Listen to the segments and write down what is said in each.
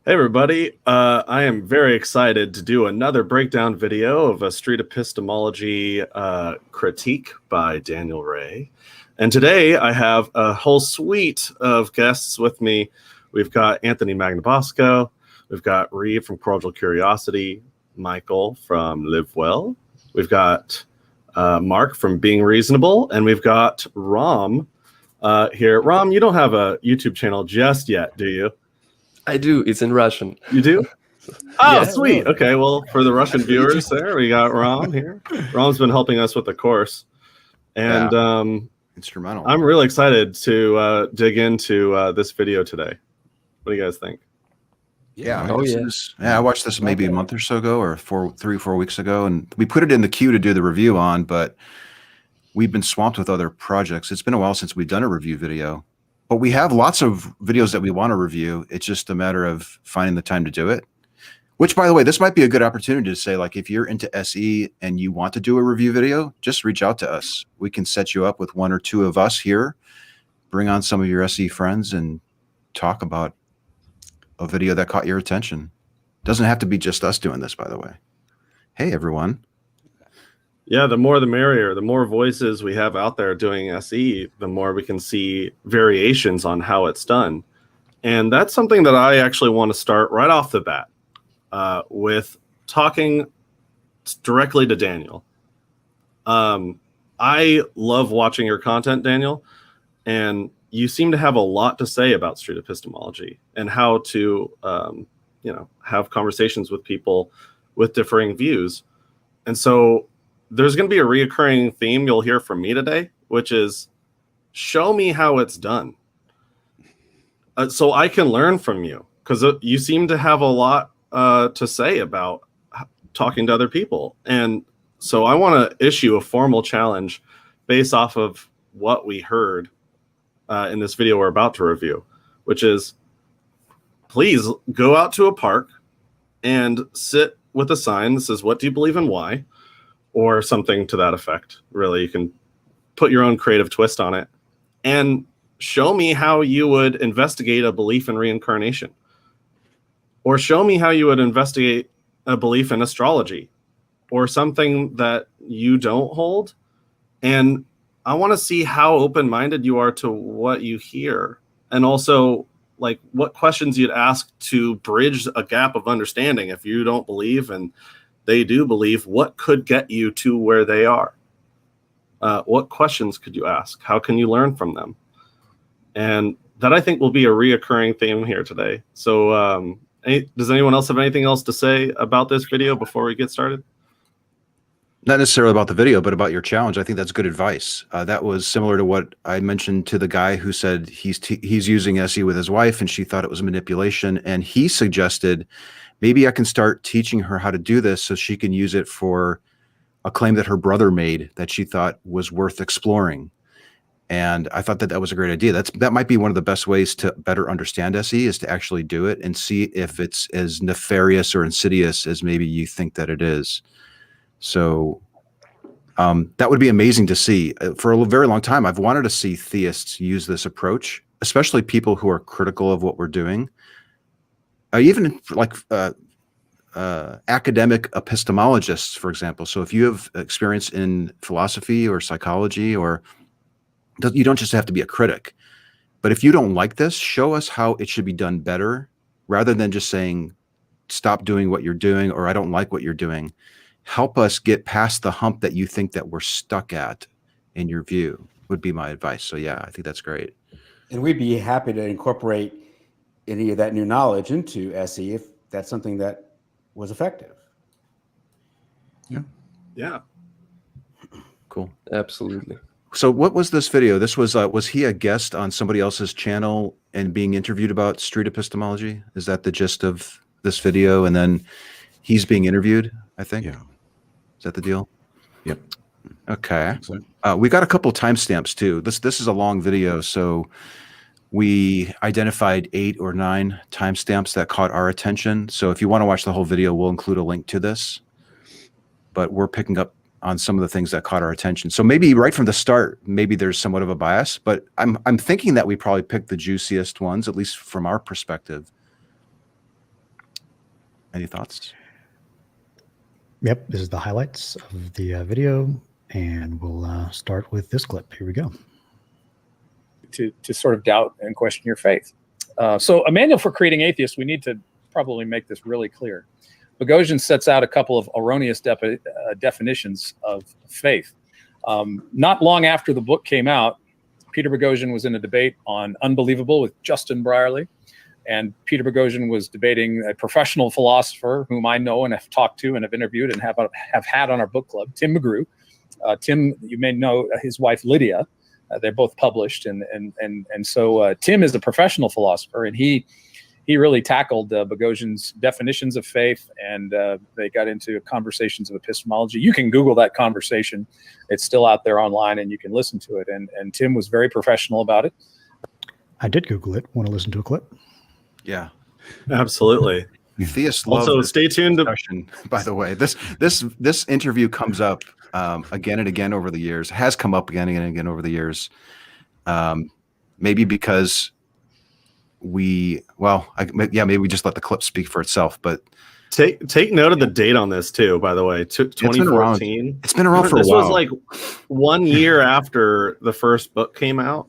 Hey everybody, I am very excited to do another breakdown video of a street epistemology critique by Daniel Ray. And today I have a whole suite of guests with me. We've got Anthony Magnabosco, we've got Reid from Cordial Curiosity, Michael from Live Well, we've got Mark from Being Reasonable, and we've got Ram here. Ram, you don't have a YouTube channel just yet, do you? I do. It's in Russian. You do? Oh, Yeah. sweet. Okay, well, for the Russian viewers there, we got Ram here. Ram's been helping us with the course. And instrumental. I'm really excited to dig into this video today. What do you guys think? Yeah. I I watched this maybe a month or so ago, or 3 or 4 weeks ago, and we put it in the queue to do the review on, but we've been swamped with other projects. It's been a while since we've done a review video. But we have lots of videos that we want to review. It's just a matter of finding the time to do it. Which, by the way, this might be a good opportunity to say, like, if you're into SE and you want to do a review video, just reach out to us. We can set you up with 1 or 2 of us here, bring on some of your SE friends, and talk about a video that caught your attention. Doesn't have to be just us doing this, by the way. Hey, everyone. Yeah, the more the merrier. The more voices we have out there doing SE, the more we can see variations on how it's done. And that's something that I actually want to start right off the bat with talking directly to Daniel. I love watching your content, Daniel, and you seem to have a lot to say about street epistemology and how to, have conversations with people with differing views. And so there's going to be a reoccurring theme you'll hear from me today, which is show me how it's done. So I can learn from you, because you seem to have a lot to say about talking to other people. And so I want to issue a formal challenge based off of what we heard in this video we're about to review, which is please go out to a park and sit with a sign that says, "What do you believe and why?" or something to that effect. Really, you can put your own creative twist on it and show me how you would investigate a belief in reincarnation, or show me how you would investigate a belief in astrology, or something that you don't hold. And I want to see how open-minded you are to what you hear, and also like what questions you'd ask to bridge a gap of understanding. If you don't believe and they do believe, what could get you to where they are? What questions could you ask? How can you learn from them? And that, I think, will be a reoccurring theme here today. So does anyone else have anything else to say about this video before we get started? Not necessarily about the video, but about your challenge. I think that's good advice. That was similar to what I mentioned to the guy who said he's using SE with his wife and she thought it was manipulation. And he suggested, maybe I can start teaching her how to do this so she can use it for a claim that her brother made that she thought was worth exploring. And I thought that that was a great idea. That might be one of the best ways to better understand SE, is to actually do it and see if it's as nefarious or insidious as maybe you think that it is. So that would be amazing to see. For a very long time, I've wanted to see theists use this approach, especially people who are critical of what we're doing. Even like academic epistemologists, for example. So if you have experience in philosophy or psychology, or you don't just have to be a critic, but if you don't like this, show us how it should be done better, rather than just saying, stop doing what you're doing, or I don't like what you're doing. Help us get past the hump that you think that we're stuck at, in your view, would be my advice. So yeah, I think that's great. And we'd be happy to incorporate any of that new knowledge into SE if that's something that was effective. Yeah. Cool. Absolutely. So what was this video? This was he a guest on somebody else's channel and being interviewed about street epistemology? Is that the gist of this video? And then he's being interviewed, I think? Yeah. Is that the deal? Yep. Okay. We got a couple timestamps too. This is a long video, so we identified 8 or 9 timestamps that caught our attention. So if you want to watch the whole video, we'll include a link to this. But we're picking up on some of the things that caught our attention. So maybe right from the start, maybe there's somewhat of a bias, but I'm thinking that we probably picked the juiciest ones, at least from our perspective. Any thoughts? Yep, this is the highlights of the video, and we'll start with this clip. Here we go. To sort of doubt and question your faith. So a manual for creating atheists, we need to probably make this really clear. Boghossian sets out a couple of erroneous definitions of faith. Not long after the book came out, Peter Boghossian was in a debate on Unbelievable with Justin Brierley. And Peter Boghossian was debating a professional philosopher whom I know and have talked to and have interviewed and have had on our book club, Tim McGrew. Tim, you may know his wife, Lydia. They're both published. And so Tim is a professional philosopher, and he really tackled Boghossian's definitions of faith, and they got into conversations of epistemology. You can Google that conversation. It's still out there online, and you can listen to it. And Tim was very professional about it. I did Google it. Want to listen to a clip? Yeah, absolutely. Theists love also, stay tuned to discussion. By the way, this interview comes up again and again over the years. Has come up again and again over the years. Maybe because maybe we just let the clip speak for itself. But take note of the date on this too. By the way, 2014. It's been around for a while. This was like 1 year after the first book came out.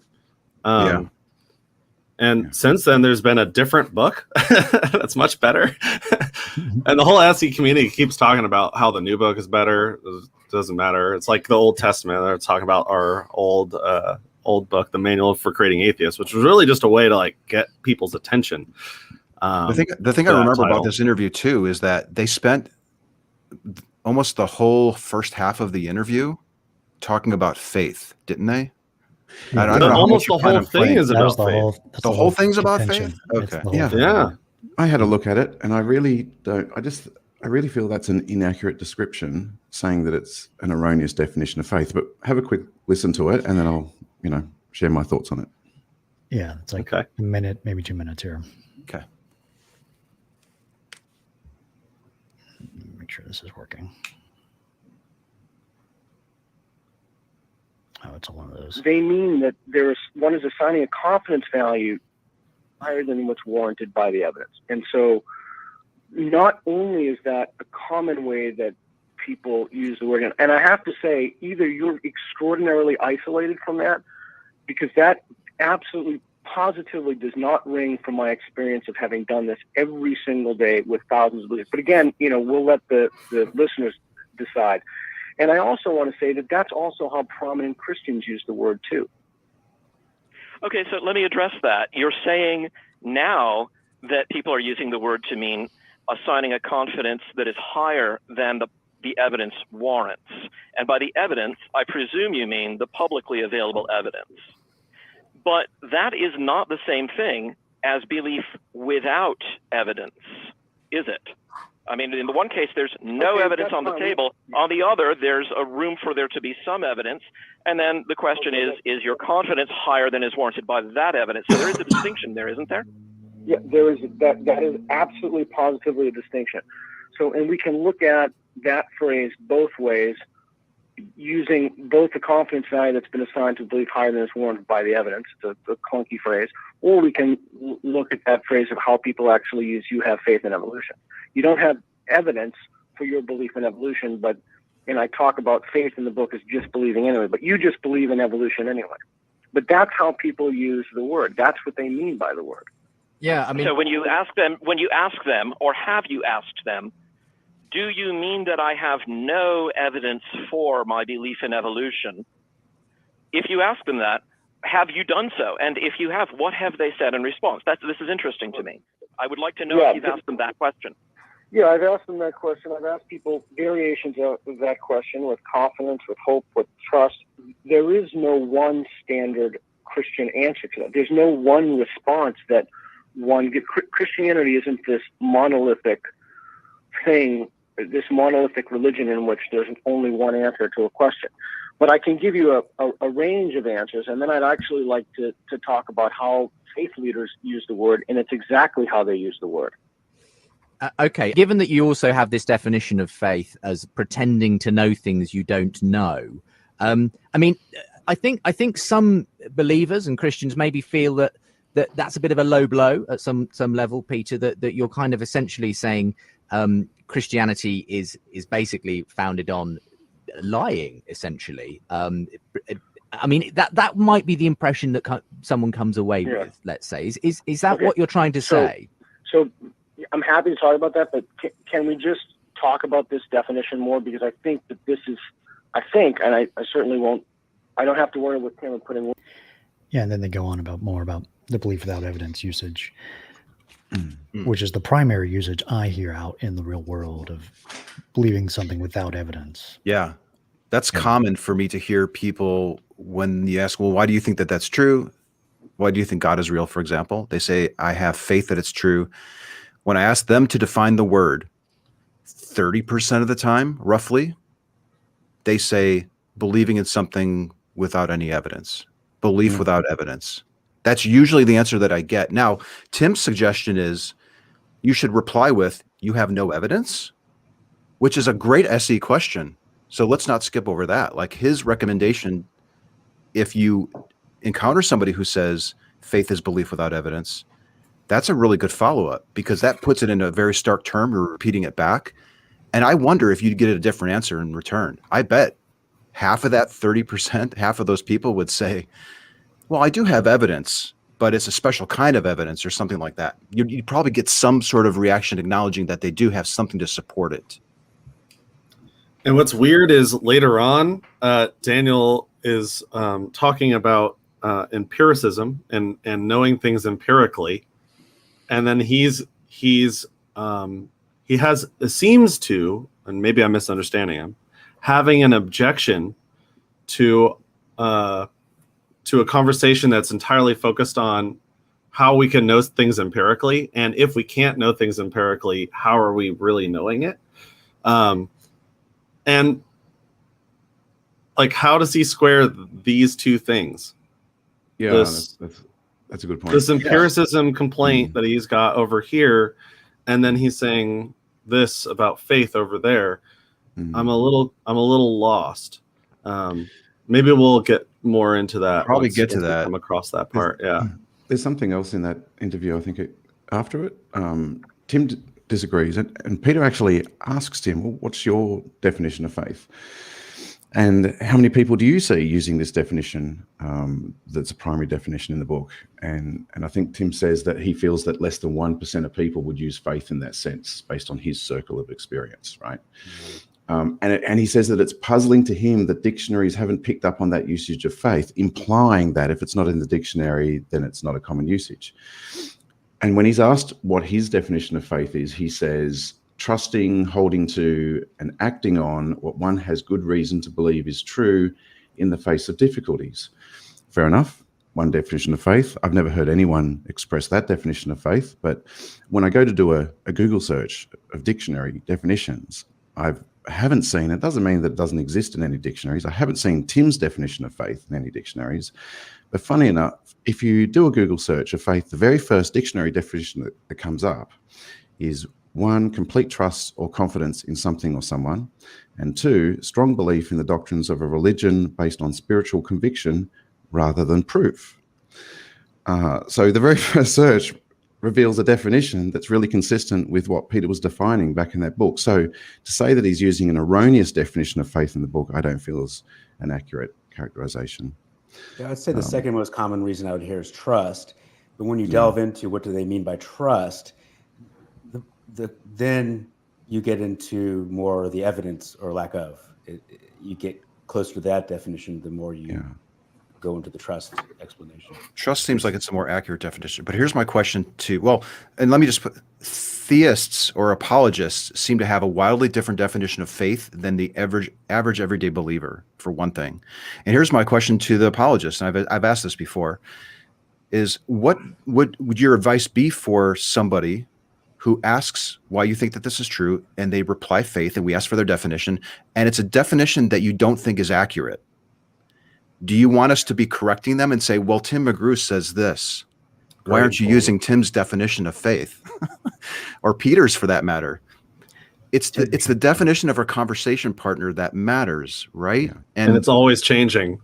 And since then, there's been a different book that's much better. And the whole SE community keeps talking about how the new book is better. It doesn't matter. It's like the Old Testament. They're talking about our old book, the Manual for Creating Atheists, which was really just a way to like get people's attention. The thing I remember about this interview too is that they spent almost the whole first half of the interview talking about faith, didn't they? Yeah. I don't know. Almost the whole thing is about faith. The whole thing's about faith. Okay. Yeah. I had a look at it, and I really don't. I really feel that's an inaccurate description, saying that it's an erroneous definition of faith. But have a quick listen to it, and then I'll, share my thoughts on it. Yeah, it's like a minute, maybe 2 minutes here. Okay. Make sure this is working. Oh, it's one of those. They mean that one is assigning a confidence value higher than what's warranted by the evidence. And so not only is that a common way that people use the word, and I have to say, either you're extraordinarily isolated from that, because that absolutely positively does not ring from my experience of having done this every single day with thousands of believers. But again, we'll let the listeners decide. And I also want to say that that's also how prominent Christians use the word too. Okay, so let me address that. You're saying now that people are using the word to mean assigning a confidence that is higher than the evidence warrants. And by the evidence, I presume you mean the publicly available evidence. But that is not the same thing as belief without evidence, is it? I mean, in the one case, there's no evidence on the table. On the other, there's a room for there to be some evidence. And then the question is your confidence higher than is warranted by that evidence? So there is a distinction there, isn't there? Yeah, there is. That is absolutely positively a distinction. So, and we can look at that phrase both ways, using both the confidence value that's been assigned to belief higher than is warranted by the evidence, the clunky phrase, or we can look at that phrase of how people actually use "you have faith in evolution." You don't have evidence for your belief in evolution, and I talk about faith in the book as just believing anyway, but you just believe in evolution anyway. But that's how people use the word. That's what they mean by the word. Yeah, I mean, so when you ask them, or have you asked them, do you mean that I have no evidence for my belief in evolution? If you ask them that, have you done so? And if you have, what have they said in response? This is interesting to me. I would like to know if you've asked them that question. Yeah, I've asked them that question. I've asked people variations of that question with confidence, with hope, with trust. There is no one standard Christian answer to that. There's no one response that one gets. Christianity isn't this monolithic thing, this monolithic religion in which there's only one answer to a question. But I can give you a range of answers, and then I'd actually like to talk about how faith leaders use the word, and it's exactly how they use the word. Okay, given that you also have this definition of faith as pretending to know things you don't know, I mean, I think some believers and Christians maybe feel that's a bit of a low blow at some level, Peter, that you're kind of essentially saying Christianity is basically founded on lying, essentially. I mean, that might be the impression that someone comes away with. Let's say, is that what you're trying to say? So I'm happy to talk about that, but can we just talk about this definition more? Because I think that this is, and I certainly won't, I don't have to worry with Tim and putting. Yeah, and then they go on about the belief without evidence usage, which is the primary usage I hear out in the real world of believing something without evidence. Yeah, that's common for me to hear people when you ask, well, why do you think that that's true? Why do you think God is real, for example? They say, I have faith that it's true. When I ask them to define the word, 30% of the time, roughly, they say believing in something without any evidence, belief without evidence. That's usually the answer that I get. Now, Tim's suggestion is you should reply with, you have no evidence, which is a great SE question. So let's not skip over that. Like his recommendation, if you encounter somebody who says faith is belief without evidence, that's a really good follow-up, because that puts it in a very stark term. You're repeating it back. And I wonder if you'd get a different answer in return. I bet half of that 30%, half of those people would say, well, I do have evidence, but it's a special kind of evidence or something like that. You'd probably get some sort of reaction acknowledging that they do have something to support it. And what's weird is later on, Daniel is talking about empiricism and knowing things empirically. And then he seems to, and maybe I'm misunderstanding him, having an objection to a conversation that's entirely focused on how we can know things empirically, and if we can't know things empirically, how are we really knowing it? And like, how does he square these two things? Yeah, that's a good point. This empiricism complaint that he's got over here, and then he's saying this about faith over there. I'm a little lost. Maybe we'll get more into that. Probably get to that. Come across that part. Yeah. There's something else in that interview. I think after it, Tim disagrees, and Peter actually asks Tim, "Well, what's your definition of faith? And how many people do you see using this definition? That's a primary definition in the book." And I think Tim says that he feels that less than 1% of people would use faith in that sense, based on his circle of experience, right? And he says that it's puzzling to him that dictionaries haven't picked up on that usage of faith, implying that if it's not in the dictionary, then it's not a common usage. And when he's asked what his definition of faith is, he says, trusting, holding to, and acting on what one has good reason to believe is true in the face of difficulties. Fair enough. One definition of faith. I've never heard anyone express that definition of faith, but when I go to do a Google search of dictionary definitions, I haven't seen, it doesn't mean that it doesn't exist in any dictionaries. I haven't seen Tim's definition of faith in any dictionaries. But funny enough, if you do a Google search of faith, the very first dictionary definition that comes up is 1, complete trust or confidence in something or someone, and 2, strong belief in the doctrines of a religion based on spiritual conviction rather than proof. So the very first search reveals a definition that's really consistent with what Peter was defining back in that book. So to say that he's using an erroneous definition of faith in the book, I don't feel is an accurate characterization. Yeah, I'd say the second most common reason I would hear is trust. But when you delve into what do they mean by trust, then you get into more the evidence or lack of. You get closer to that definition the more you go into the trust explanation. Trust seems like it's a more accurate definition. But here's my question and let me just put, theists or apologists seem to have a wildly different definition of faith than the average everyday believer, for one thing. And here's my question to the apologists, and I've asked this before, is what would your advice be for somebody who asks why you think that this is true, and they reply faith, and we ask for their definition, and it's a definition that you don't think is accurate? Do you want us to be correcting them and say, well, Tim McGrew says this. Why aren't you using Tim's definition of faith? Or Peter's, for that matter? It's the definition of our conversation partner that matters, right? Yeah. And it's always changing.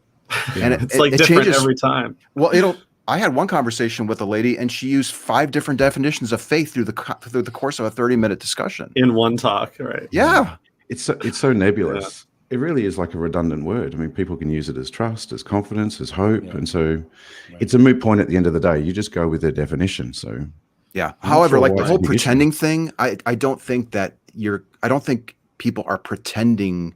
And it's like different changes every time. Well, I had one conversation with a lady, and she used 5 different definitions of faith through the course of a 30-minute discussion. In one talk, right? Yeah. It's so nebulous. It really is like a redundant word. I mean, people can use it as trust, as confidence, as hope, and so it's a moot point at the end of the day. You just go with their definition. So yeah. I'm However, sure like why the it's whole a big issue. pretending thing, I don't think that I don't think people are pretending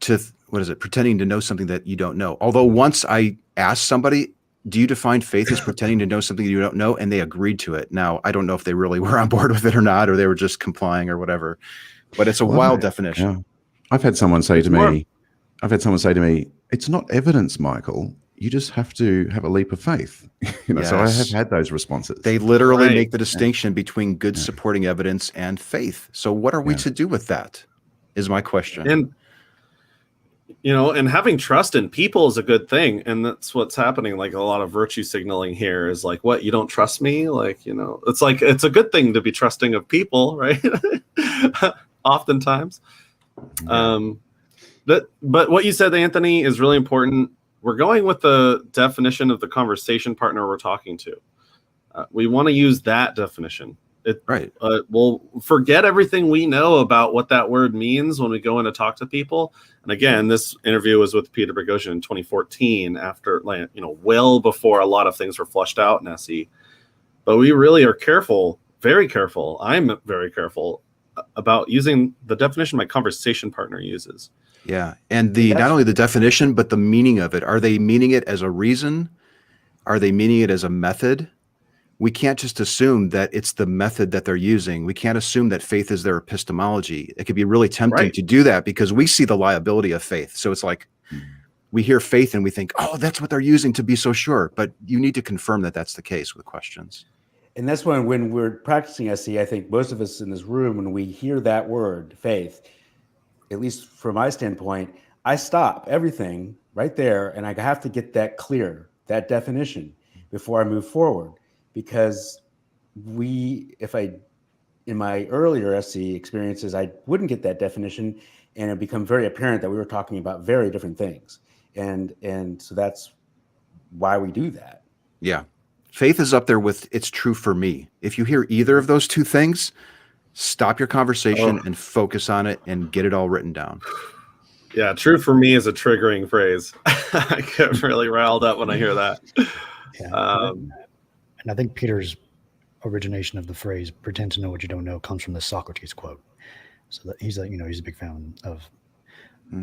to pretending to know something that you don't know. Although once I asked somebody, do you define faith as pretending to know something you don't know? And they agreed to it. Now, I don't know if they really were on board with it or not, or they were just complying or whatever, but it's a wild definition. Yeah. I've had someone say to me, it's not evidence, Michael. You just have to have a leap of faith. So I have had those responses. They literally make the distinction between good supporting evidence and faith. So what are we to do with that is my question. And and having trust in people is a good thing. And that's what's happening. Like a lot of virtue signaling here is like, what, you don't trust me? Like, it's like, it's a good thing to be trusting of people, right? Oftentimes. But what you said, Anthony, is really important. We're going with the definition of the conversation partner we're talking to. We want to use that definition. We'll forget everything we know about what that word means when we go in to talk to people. And again, this interview was with Peter Boghossian in 2014, after well before a lot of things were flushed out in SE. But we really are careful, very careful. I'm very careful about using the definition my conversation partner uses. Yeah, and not only the definition, but the meaning of it. Are they meaning it as a reason? Are they meaning it as a method? We can't just assume that it's the method that they're using. We can't assume that faith is their epistemology. It could be really tempting to do that because we see the liability of faith. So it's like we hear faith and we think, oh, that's what they're using to be so sure. But you need to confirm that that's the case with questions. And that's when we're practicing SE, I think most of us in this room, when we hear that word, faith, at least from my standpoint, I stop everything right there and I have to get that clear, that definition, before I move forward. Because in my earlier SE experiences, I wouldn't get that definition and it become very apparent that we were talking about very different things. And so that's why we do that. Yeah. Faith is up there with it's true for me. If you hear either of those two things, stop your conversation and focus on it and get it all written down. Yeah, true for me is a triggering phrase. I get really riled up when I hear that. Yeah. And I think Peter's origination of the phrase "pretend to know what you don't know" comes from the Socrates quote. So that he's a big fan of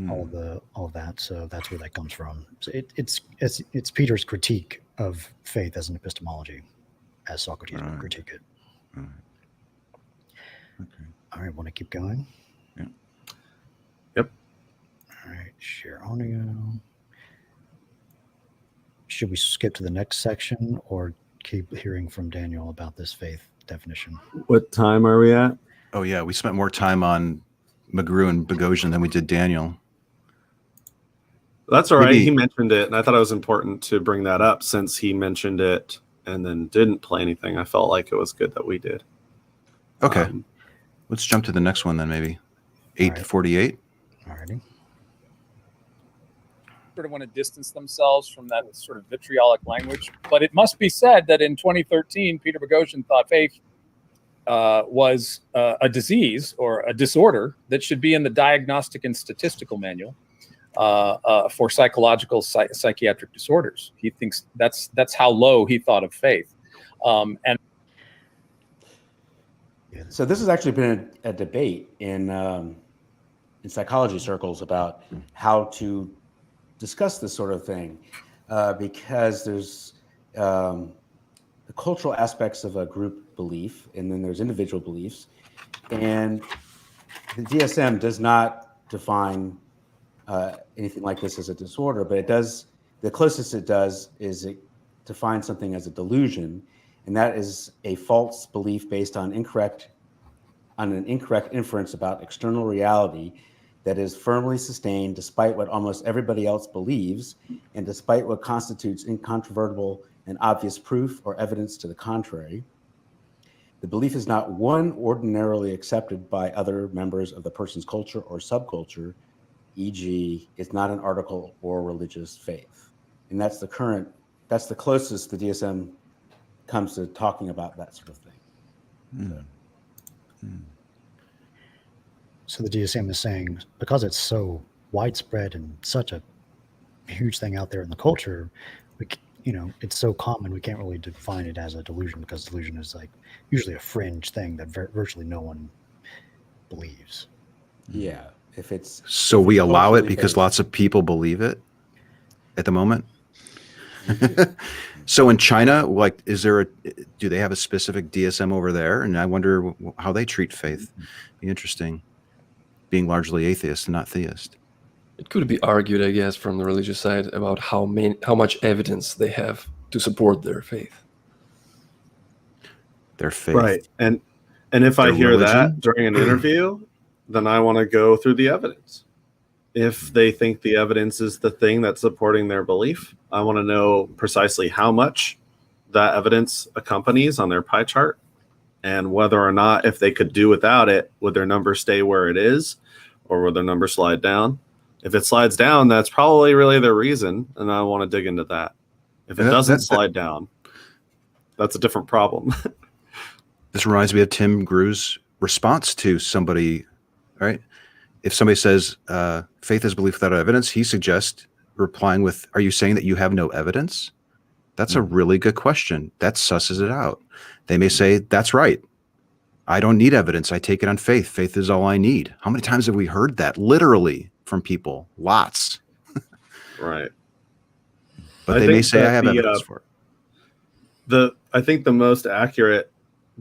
all of that. So that's where that comes from. So it's Peter's critique of faith as an epistemology, as Socrates would critique it. Okay. All right, want to keep going? Yeah. Yep. All right, share audio. Should we skip to the next section or keep hearing from Daniel about this faith definition? What time are we at? Oh yeah, we spent more time on McGrew and Boghossian than we did Daniel. That's all right. He mentioned it, and I thought it was important to bring that up since he mentioned it and then didn't play anything. I felt like it was good that we did. Okay. Let's jump to the next one then, maybe. 8:48. All righty. Sort of want to distance themselves from that sort of vitriolic language. But it must be said that in 2013, Peter Boghossian thought faith was a disease or a disorder that should be in the Diagnostic and Statistical Manual for psychological psychiatric disorders. He thinks that's how low he thought of faith. And so this has actually been a debate in psychology circles about how to discuss this sort of thing, because there's the cultural aspects of a group belief, and then there's individual beliefs, and the DSM does not define anything like this as a disorder, but it does. The closest it does is it defines something as a delusion, and that is a false belief based on an incorrect inference about external reality that is firmly sustained despite what almost everybody else believes and despite what constitutes incontrovertible and obvious proof or evidence to the contrary. The belief is not one ordinarily accepted by other members of the person's culture or subculture, e.g., it's not an article or religious faith. And that's the current that's the closest the DSM comes to talking about that sort of thing. So the DSM is saying, because it's so widespread and such a huge thing out there in the culture, it's so common, we can't really define it as a delusion, because delusion is like usually a fringe thing that virtually no one believes. Yeah, so we allow it because based. lots of people believe it at the moment. So in China, like, do they have a specific DSM over there? And I wonder how they treat faith. Be interesting, being largely atheist and not theist. It could be argued, I guess, from the religious side about how much evidence they have to support their faith. Their faith, right? And if I hear that during an interview, then I want to go through the evidence. If they think the evidence is the thing that's supporting their belief, I want to know precisely how much that evidence accompanies on their pie chart, and whether or not, if they could do without it, would their number stay where it is, or would their number slide down? If it slides down, that's probably really their reason, and I want to dig into that. If it doesn't slide down, that's a different problem. This reminds me of Tim Grew's response to somebody, right? If somebody says, faith is belief without evidence, he suggests replying with, are you saying that you have no evidence? That's a really good question. That susses it out. They may say, that's right. I don't need evidence. I take it on faith. Faith is all I need. How many times have we heard that? Literally from people. Lots. Right. But they may say, I have evidence for it. I think the most accurate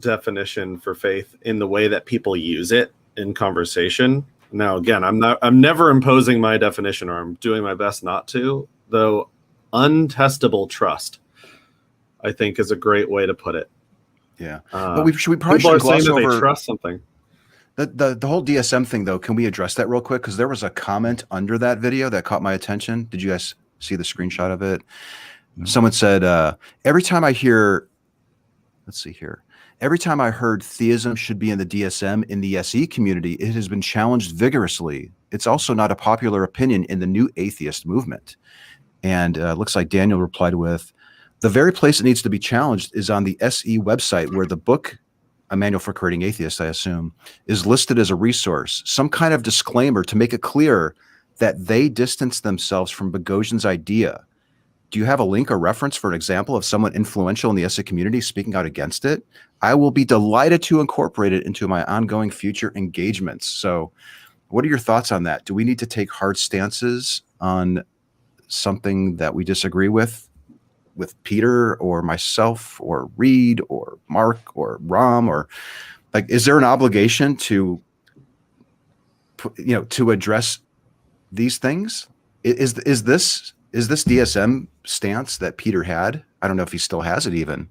definition for faith in the way that people use it in conversation. Now, again, I'm never imposing my definition, or I'm doing my best not to, though. Untestable trust, I think, is a great way to put it. Yeah. But we probably people should are gloss saying that over they trust something. The whole DSM thing, though. Can we address that real quick? Because there was a comment under that video that caught my attention. Did you guys see the screenshot of it? No. Someone said, every time I hear, let's see here. Every time I heard theism should be in the DSM in the SE community, it has been challenged vigorously. It's also not a popular opinion in the new atheist movement. And it looks like Daniel replied with, the very place it needs to be challenged is on the SE website, where the book, A Manual for Creating Atheists, I assume, is listed as a resource. Some kind of disclaimer to make it clear that they distance themselves from Boghossian's idea. Do you have a link or reference for an example of someone influential in the SE community speaking out against it? I will be delighted to incorporate it into my ongoing future engagements. So what are your thoughts on that? Do we need to take hard stances on something that we disagree with Peter or myself or Reid or Mark or Ram, or like, is there an obligation to address these things? Is this DSM stance that Peter had? I don't know if he still has it even.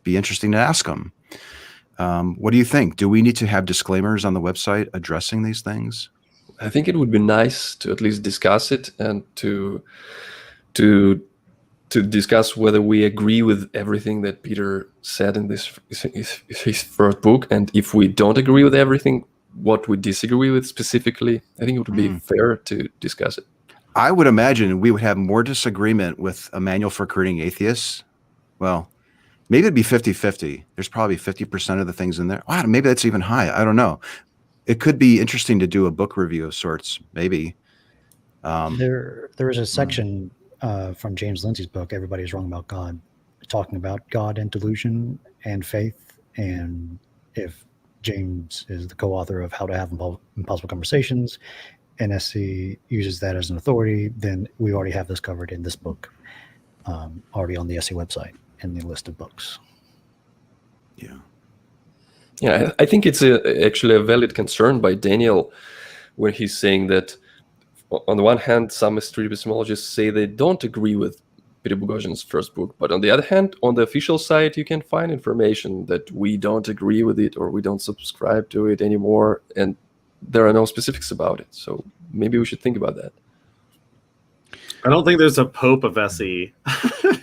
Be interesting to ask him. What do you think? Do we need to have disclaimers on the website addressing these things? I think it would be nice to at least discuss it, and to discuss whether we agree with everything that Peter said in his first book, and if we don't agree with everything, what we disagree with specifically. I think it would be fair to discuss it. I would imagine we would have more disagreement with A Manual for Creating Atheists. Well, maybe it'd be 50-50. There's probably 50% of the things in there. Wow, maybe that's even high. I don't know. It could be interesting to do a book review of sorts, maybe. There is a section from James Lindsay's book, Everybody's Wrong About God, talking about God and delusion and faith. And if James is the co-author of How to Have Impossible Conversations, and SC uses that as an authority, then we already have this covered in this book, already on the SC website in the list of books. Yeah, I think it's actually a valid concern by Daniel, where he's saying that on the one hand, some street epistemologists say they don't agree with Peter Boghossian's first book, but on the other hand, on the official site, you can find information that we don't agree with it, or we don't subscribe to it anymore, and there are no specifics about it. So maybe we should think about that. I don't think there's a Pope of SE,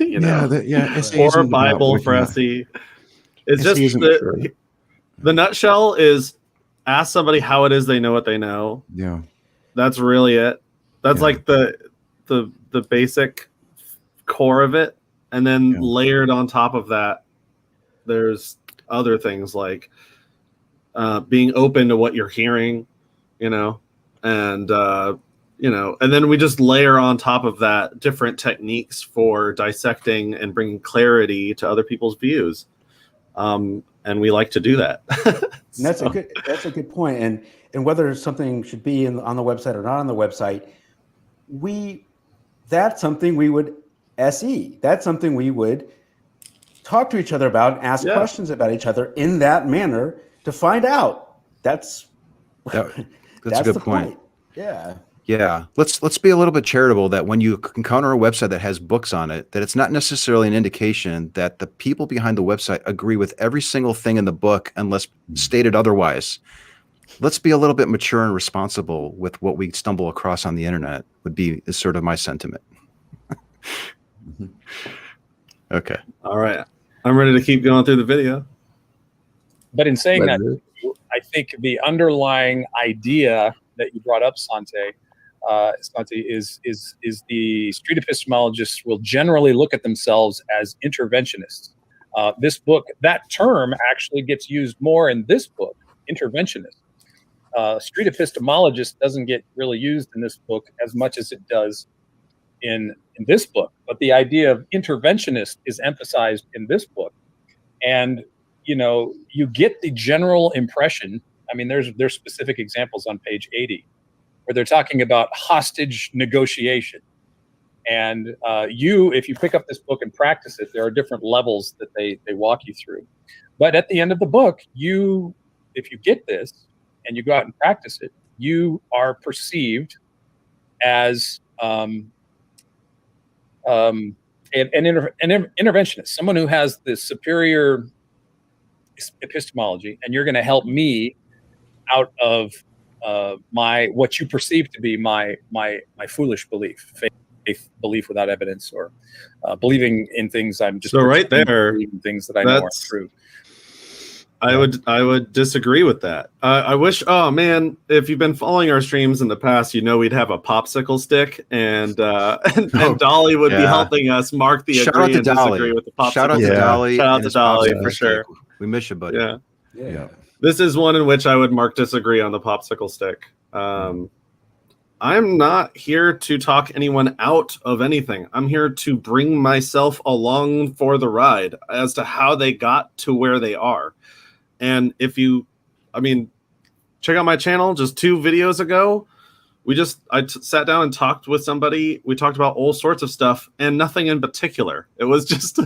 SE or a Bible for SE. It's just the nutshell is, ask somebody how it is they know what they know. Yeah, that's really it. That's like the basic core of it, And then Yeah. layered on top of that, there's other things like being open to what you're hearing, you know, and and then we just layer on top of that different techniques for dissecting and bringing clarity to other people's views. And we like to do that. And that's a good point. And whether something should be on the website or not on the website, that's something we would SE. That's something we would talk to each other about, and ask questions about each other in that manner to find out. That's a good point. Yeah. Yeah, let's be a little bit charitable that when you encounter a website that has books on it, that it's not necessarily an indication that the people behind the website agree with every single thing in the book unless stated otherwise. Let's be a little bit mature and responsible with what we stumble across on the internet is sort of my sentiment. Okay. All right. I'm ready to keep going through the video. But in saying that, I think the underlying idea that you brought up, Sante, is the street epistemologists will generally look at themselves as interventionists. This book, that term actually gets used more in this book, interventionist. Street epistemologist doesn't get really used in this book as much as it does in this book, but the idea of interventionist is emphasized in this book. And you get the general impression. I mean, there's specific examples on page 80 where they're talking about hostage negotiation. And if you pick up this book and practice it, there are different levels that they walk you through. But at the end of the book, if you get this and you go out and practice it, you are perceived as an interventionist, someone who has the superior epistemology, and you're going to help me out of what you perceive to be my foolish belief, faith belief without evidence, or believing in things I'm just so right there, things that I know aren't true. I would disagree with that. I wish, oh man, if you've been following our streams in the past, we'd have a popsicle stick, and Dolly would be helping us mark the agree and disagree with the popsicle. Shout out to Dolly. Shout out to Dolly for sure. We miss you, buddy. Yeah. This is one in which I would mark disagree on the popsicle stick. I'm not here to talk anyone out of anything. I'm here to bring myself along for the ride as to how they got to where they are. And check out my channel just 2 videos ago. I sat down and talked with somebody. We talked about all sorts of stuff and nothing in particular. It was just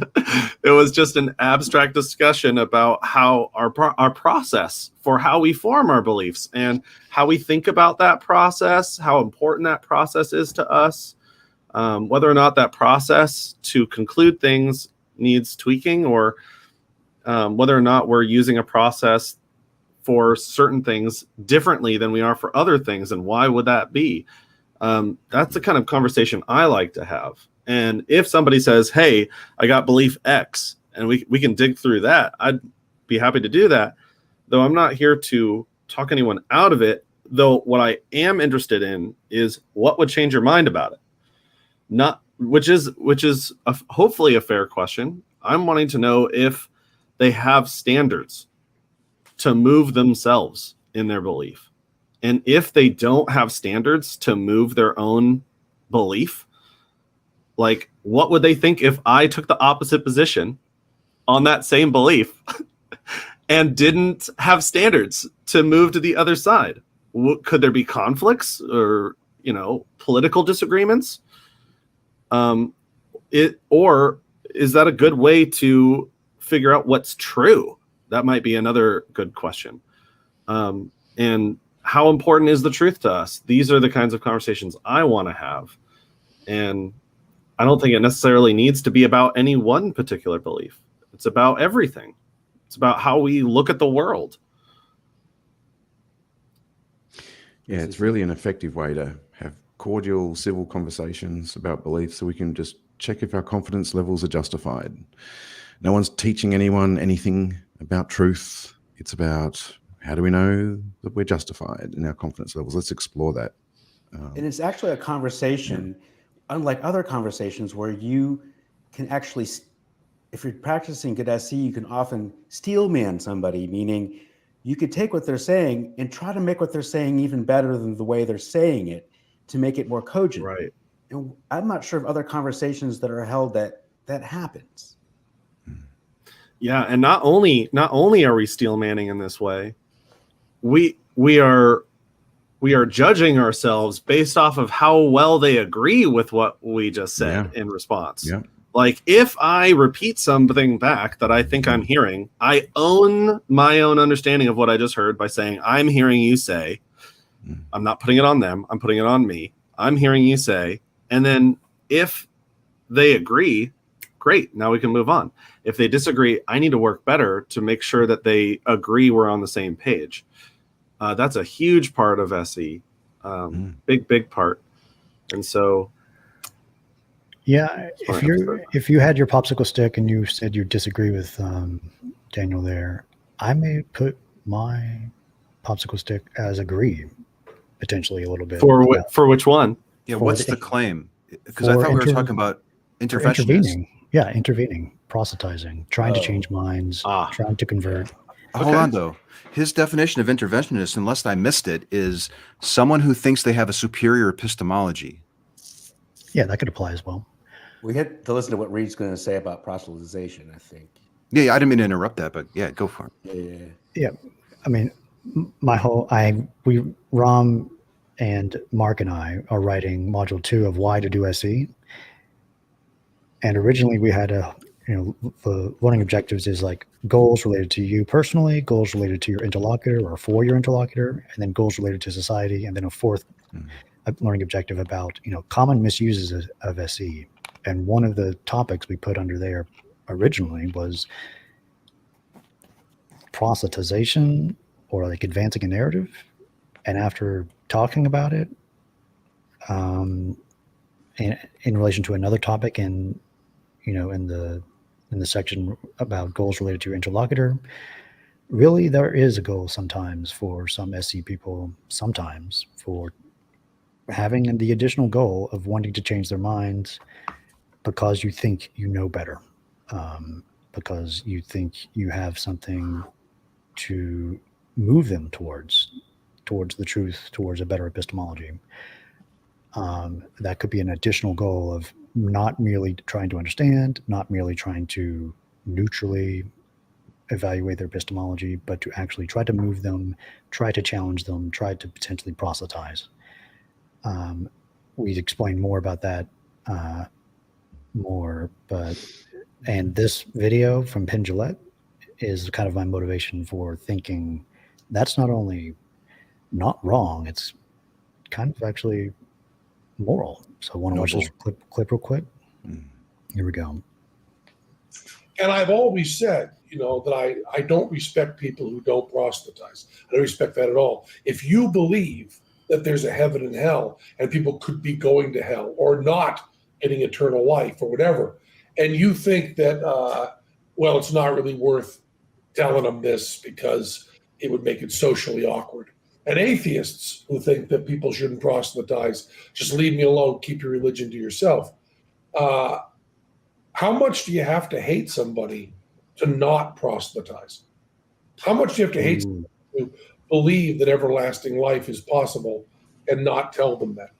an abstract discussion about how our process for how we form our beliefs and how we think about that process, how important that process is to us, whether or not that process to conclude things needs tweaking, or whether or not we're using a process for certain things differently than we are for other things, and why would that be? That's the kind of conversation I like to have. And if somebody says, hey, I got belief X, and we can dig through that, I'd be happy to do that, though I'm not here to talk anyone out of it. Though what I am interested in is what would change your mind about it, which is hopefully a fair question. I'm wanting to know if they have standards to move themselves in their belief. And if they don't have standards to move their own belief, like, what would they think if I took the opposite position on that same belief and didn't have standards to move to the other side? Could there be conflicts or, political disagreements? Or is that a good way to figure out what's true? That might be another good question. And how important is the truth to us? These are the kinds of conversations I want to have. And I don't think it necessarily needs to be about any one particular belief. It's about everything. It's about how we look at the world. Yeah, it's really an effective way to have cordial, civil conversations about beliefs, so we can just check if our confidence levels are justified. No one's teaching anyone anything about truth. It's about, how do we know that we're justified in our confidence levels? Let's explore that. And it's actually a conversation, unlike other conversations, where you can actually, if you're practicing good SE, you can often steel man somebody, meaning you could take what they're saying and try to make what they're saying even better than the way they're saying it to make it more cogent. Right. And I'm not sure of other conversations that are held that happens. Yeah, and not only are we steel manning in this way, we are judging ourselves based off of how well they agree with what we just said in response. Yeah. Like if I repeat something back that I think I'm hearing, I own my own understanding of what I just heard by saying, I'm hearing you say, I'm not putting it on them, I'm putting it on me. I'm hearing you say, and then if they agree, great, now we can move on. If they disagree, I need to work better to make sure that they agree we're on the same page. That's a huge part of SE, big part. And so, yeah, if you had your popsicle stick and you said you disagree with Daniel there, I may put my popsicle stick as agree, potentially a little bit. For which one? Yeah, what's the claim? Because I thought we were talking about interventionists. Intervening. Yeah, intervening, proselytizing, trying to change minds, trying to convert. Hold on, though. His definition of interventionist, unless I missed it, is someone who thinks they have a superior epistemology. Yeah, that could apply as well. We had to listen to what Reid's going to say about proselytization, I think. Yeah, I didn't mean to interrupt that, but yeah, go for it. Yeah. I mean, Ram and Mark and I are writing module 2 of Why to Do SE. And originally we had the learning objectives is like goals related to you personally, goals related to your interlocutor or for your interlocutor, and then goals related to society, and then a fourth learning objective about common misuses of SE. And one of the topics we put under there originally was proselytization, or like advancing a narrative. And after talking about it, in relation to another topic in the section about goals related to your interlocutor, really there is a goal sometimes for some SE people, sometimes for having the additional goal of wanting to change their minds because you think you know better, because you think you have something to move them towards the truth, towards a better epistemology. That could be an additional goal of not merely trying to understand, not merely trying to neutrally evaluate their epistemology, but to actually try to move them, try to challenge them, try to potentially proselytize. We'd explain more about that and this video from Penn Jillette is kind of my motivation for thinking that's not only not wrong, it's kind of actually moral. So I want to watch this clip real quick. Here we go. And I've always said, that I don't respect people who don't proselytize. I don't respect that at all. If you believe that there's a heaven and hell and people could be going to hell or not getting eternal life or whatever, and you think that, it's not really worth telling them this because it would make it socially awkward. And atheists who think that people shouldn't proselytize, just leave me alone, keep your religion to yourself. How much do you have to hate somebody to not proselytize? How much do you have to hate somebody to believe that everlasting life is possible and not tell them that?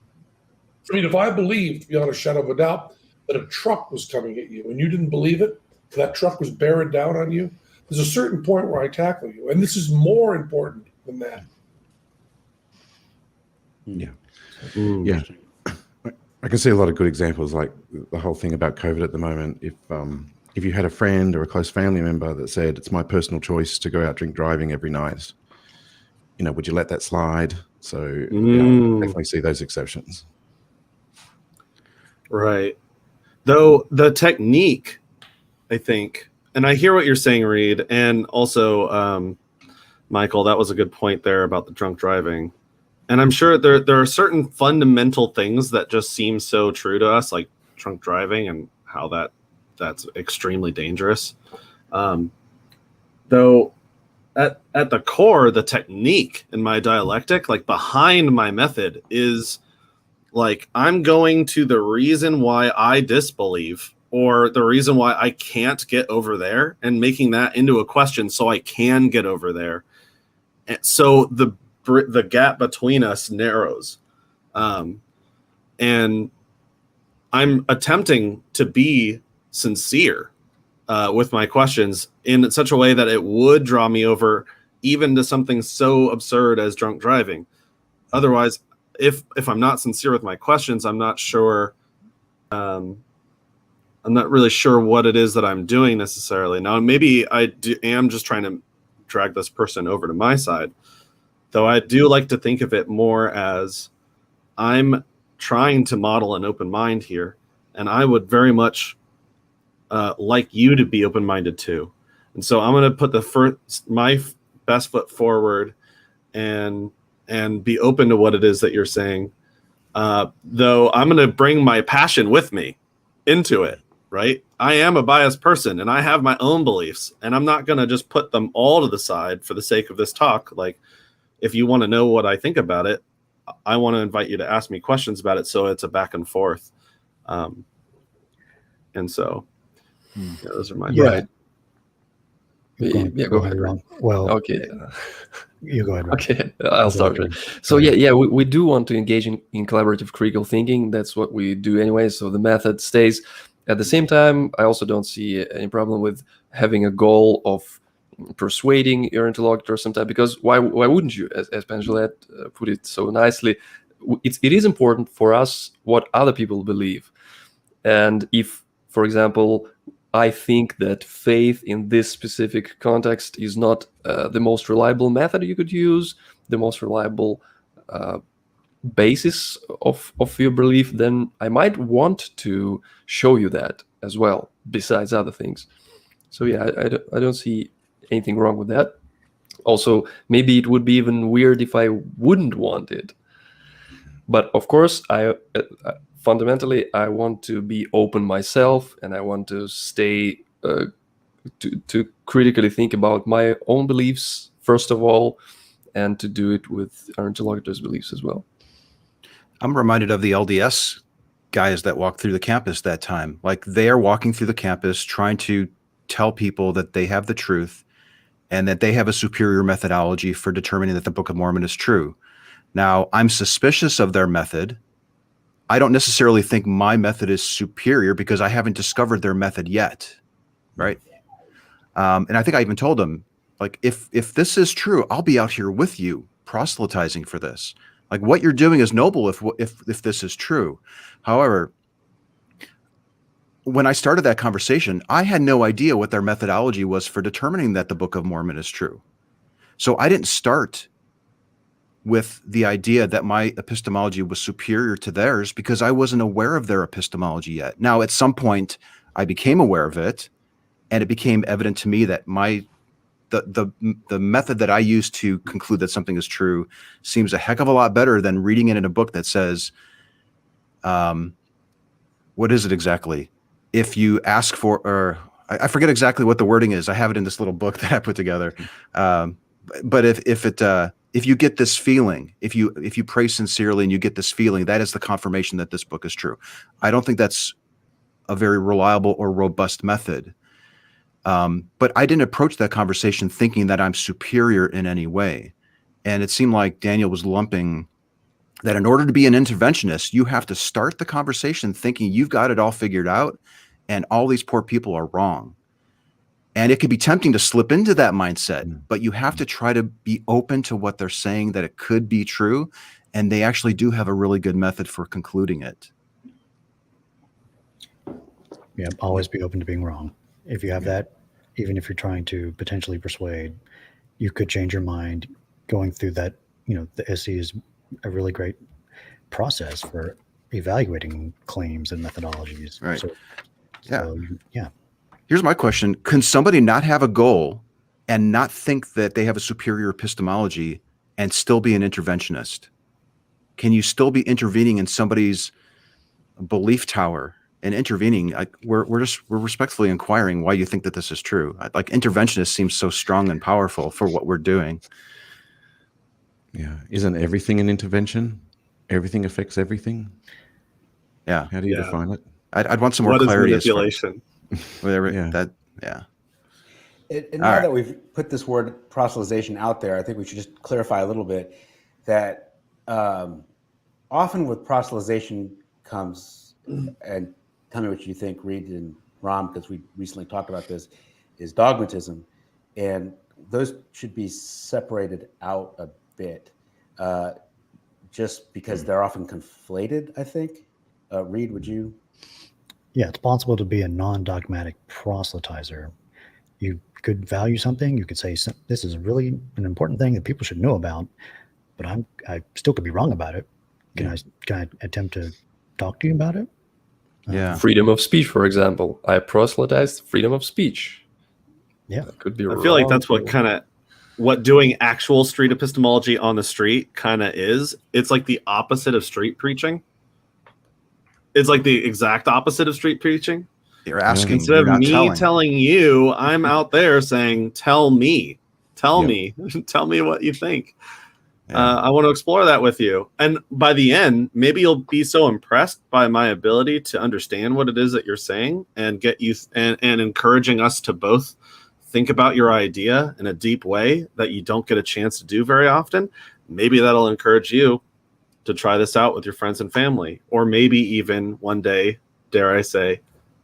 I mean, if I believed beyond a shadow of a doubt that a truck was coming at you and you didn't believe it, that truck was bearing down on you, there's a certain point where I tackle you. And this is more important than that. Yeah. Yeah. I can see a lot of good examples, like the whole thing about COVID at the moment. If you had a friend or a close family member that said, it's my personal choice to go out drink driving every night, would you let that slide? So definitely see those exceptions. Right. Though the technique, I think, and I hear what you're saying, Reid, and also, Michael, that was a good point there about the drunk driving. And I'm sure there are certain fundamental things that just seem so true to us, like drunk driving and how that's extremely dangerous. Though at the core, the technique in my dialectic, like behind my method, is like I'm going to the reason why I disbelieve or the reason why I can't get over there, and making that into a question so I can get over there. And so the gap between us narrows. And I'm attempting to be sincere with my questions in such a way that it would draw me over even to something so absurd as drunk driving. Otherwise, if I'm not sincere with my questions, I'm not sure. I'm not really sure what it is that I'm doing necessarily. Now, maybe I am just trying to drag this person over to my side, though I do like to think of it more as I'm trying to model an open mind here, and I would very much like you to be open-minded too. And so I'm going to put my best foot forward and be open to what it is that you're saying. Though I'm going to bring my passion with me into it, right? I am a biased person and I have my own beliefs, and I'm not going to just put them all to the side for the sake of this talk. Like, if you want to know what I think about it, I want to invite you to ask me questions about it, so it's a back and forth. And so those are my Right. Go ahead, Ron. Well, okay. You go ahead, Ron. Okay, I'll start. So we do want to engage in collaborative critical thinking. That's what we do anyway, so the method stays. At the same time, I also don't see any problem with having a goal of persuading your interlocutor sometime, because why wouldn't you, as Pangelet put it so nicely, it is important for us what other people believe. And if, for example, I think that faith in this specific context is not the most reliable method you could use, the most reliable basis of your belief, then I might want to show you that as well, besides other things. So yeah, I don't see anything wrong with that. Also, maybe it would be even weird if I wouldn't want it. But of course, fundamentally, I want to be open myself, and I want to stay to critically think about my own beliefs first of all, and to do it with our interlocutors' beliefs as well. I'm reminded of the LDS guys that walked through the campus that time. Like, they are walking through the campus trying to tell people that they have the truth and that they have a superior methodology for determining that the Book of Mormon is true. Now, I'm suspicious of their method. I don't necessarily think my method is superior because I haven't discovered their method yet, right? And I think I even told them, like, if this is true, I'll be out here with you proselytizing for this. Like, what you're doing is noble if this is true. However, when I started that conversation, I had no idea what their methodology was for determining that the Book of Mormon is true. So I didn't start with the idea that my epistemology was superior to theirs because I wasn't aware of their epistemology yet. Now, at some point, I became aware of it, and it became evident to me that the method that I use to conclude that something is true seems a heck of a lot better than reading it in a book that says, what is it exactly? If you ask for, or I forget exactly what the wording is. I have it in this little book that I put together. But if you get this feeling, if you pray sincerely and you get this feeling, that is the confirmation that this book is true. I don't think that's a very reliable or robust method. But I didn't approach that conversation thinking that I'm superior in any way. And it seemed like Daniel was lumping that in order to be an interventionist, you have to start the conversation thinking you've got it all figured out and all these poor people are wrong. And it could be tempting to slip into that mindset, but you have to try to be open to what they're saying, that it could be true. And they actually do have a really good method for concluding it. Yeah, always be open to being wrong. If you have that, even if you're trying to potentially persuade, you could change your mind. Going through that, the SE is a really great process for evaluating claims and methodologies. Right. So, yeah. Here's my question. Can somebody not have a goal and not think that they have a superior epistemology and still be an interventionist? Can you still be intervening in somebody's belief tower and intervening? We're respectfully inquiring why you think that this is true. Like, interventionist seems so strong and powerful for what we're doing. Yeah. Isn't everything an intervention? Everything affects everything? Yeah. How do you define it? I'd want some more What is clarity. As far as manipulation? whatever Yeah. that. Yeah. And now that we've put this word proselytization out there, I think we should just clarify a little bit that often with proselytization comes, and tell me what you think, Reid and Ram, because we recently talked about this, is dogmatism. And those should be separated out a bit just because they're often conflated, I think. Reid, would you? Yeah, it's possible to be a non-dogmatic proselytizer. You could value something. You could say, this is really an important thing that people should know about, but I still could be wrong about it. Can I attempt to talk to you about it? Yeah. Freedom of speech, for example. I proselytized freedom of speech. Yeah. That could be I feel like that's wrong. what doing actual street epistemology on the street kind of is. It's like the opposite of street preaching. It's like the exact opposite of street preaching. You're asking. Instead You're of not me telling you, I'm out there saying, tell me tell me what you think. I want to explore that with you. And by the end, maybe you'll be so impressed by my ability to understand what it is that you're saying and get you and encouraging us to both think about your idea in a deep way that you don't get a chance to do very often. Maybe that'll encourage you to try this out with your friends and family, or maybe even one day, dare I say,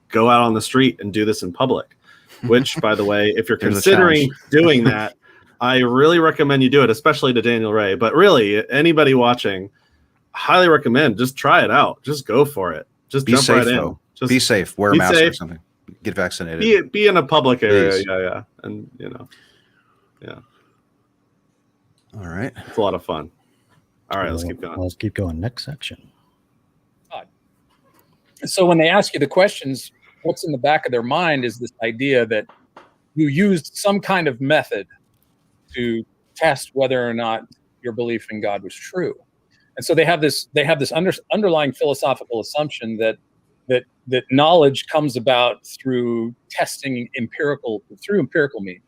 go out on the street and do this in public, which, by the way, if you're considering doing that, I really recommend you do it, especially to Daniel Ray. But really, anybody watching, highly recommend just try it out. Just go for it. Just jump right in. Just be safe. Wear a mask or something. Get vaccinated. Be in a public area. Please. Yeah. And, All right. It's a lot of fun. All right, let's keep going. Let's keep going. Next section. So when they ask you the questions, what's in the back of their mind is this idea that you used some kind of method to test whether or not your belief in God was true. And so they have this underlying philosophical assumption that knowledge comes about through testing empirical means.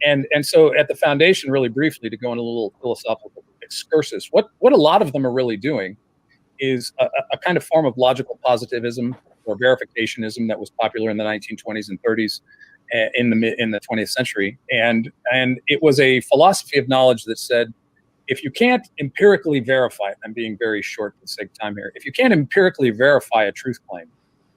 And so at the foundation, really briefly, to go on a little philosophical excursus, what a lot of them are really doing is a kind of form of logical positivism or verificationism that was popular in the 1920s and 30s in the 20th century. And it was a philosophy of knowledge that said, if you can't empirically verify it, I'm being very short for the sake of time here, if you can't empirically verify a truth claim,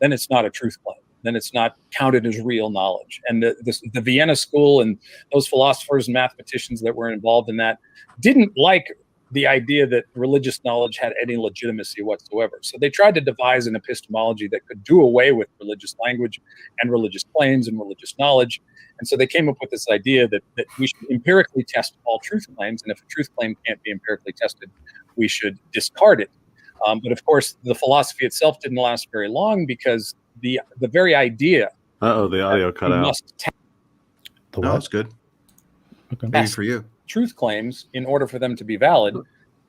then it's not a truth claim. Then it's not counted as real knowledge. And the Vienna School and those philosophers and mathematicians that were involved in that didn't like the idea that religious knowledge had any legitimacy whatsoever. So they tried to devise an epistemology that could do away with religious language and religious claims and religious knowledge. And so they came up with this idea that we should empirically test all truth claims. And if a truth claim can't be empirically tested, we should discard it. But of course, the philosophy itself didn't last very long because the very idea. The audio cut out. No, that's good. Okay. Maybe for you. Truth claims in order for them to be valid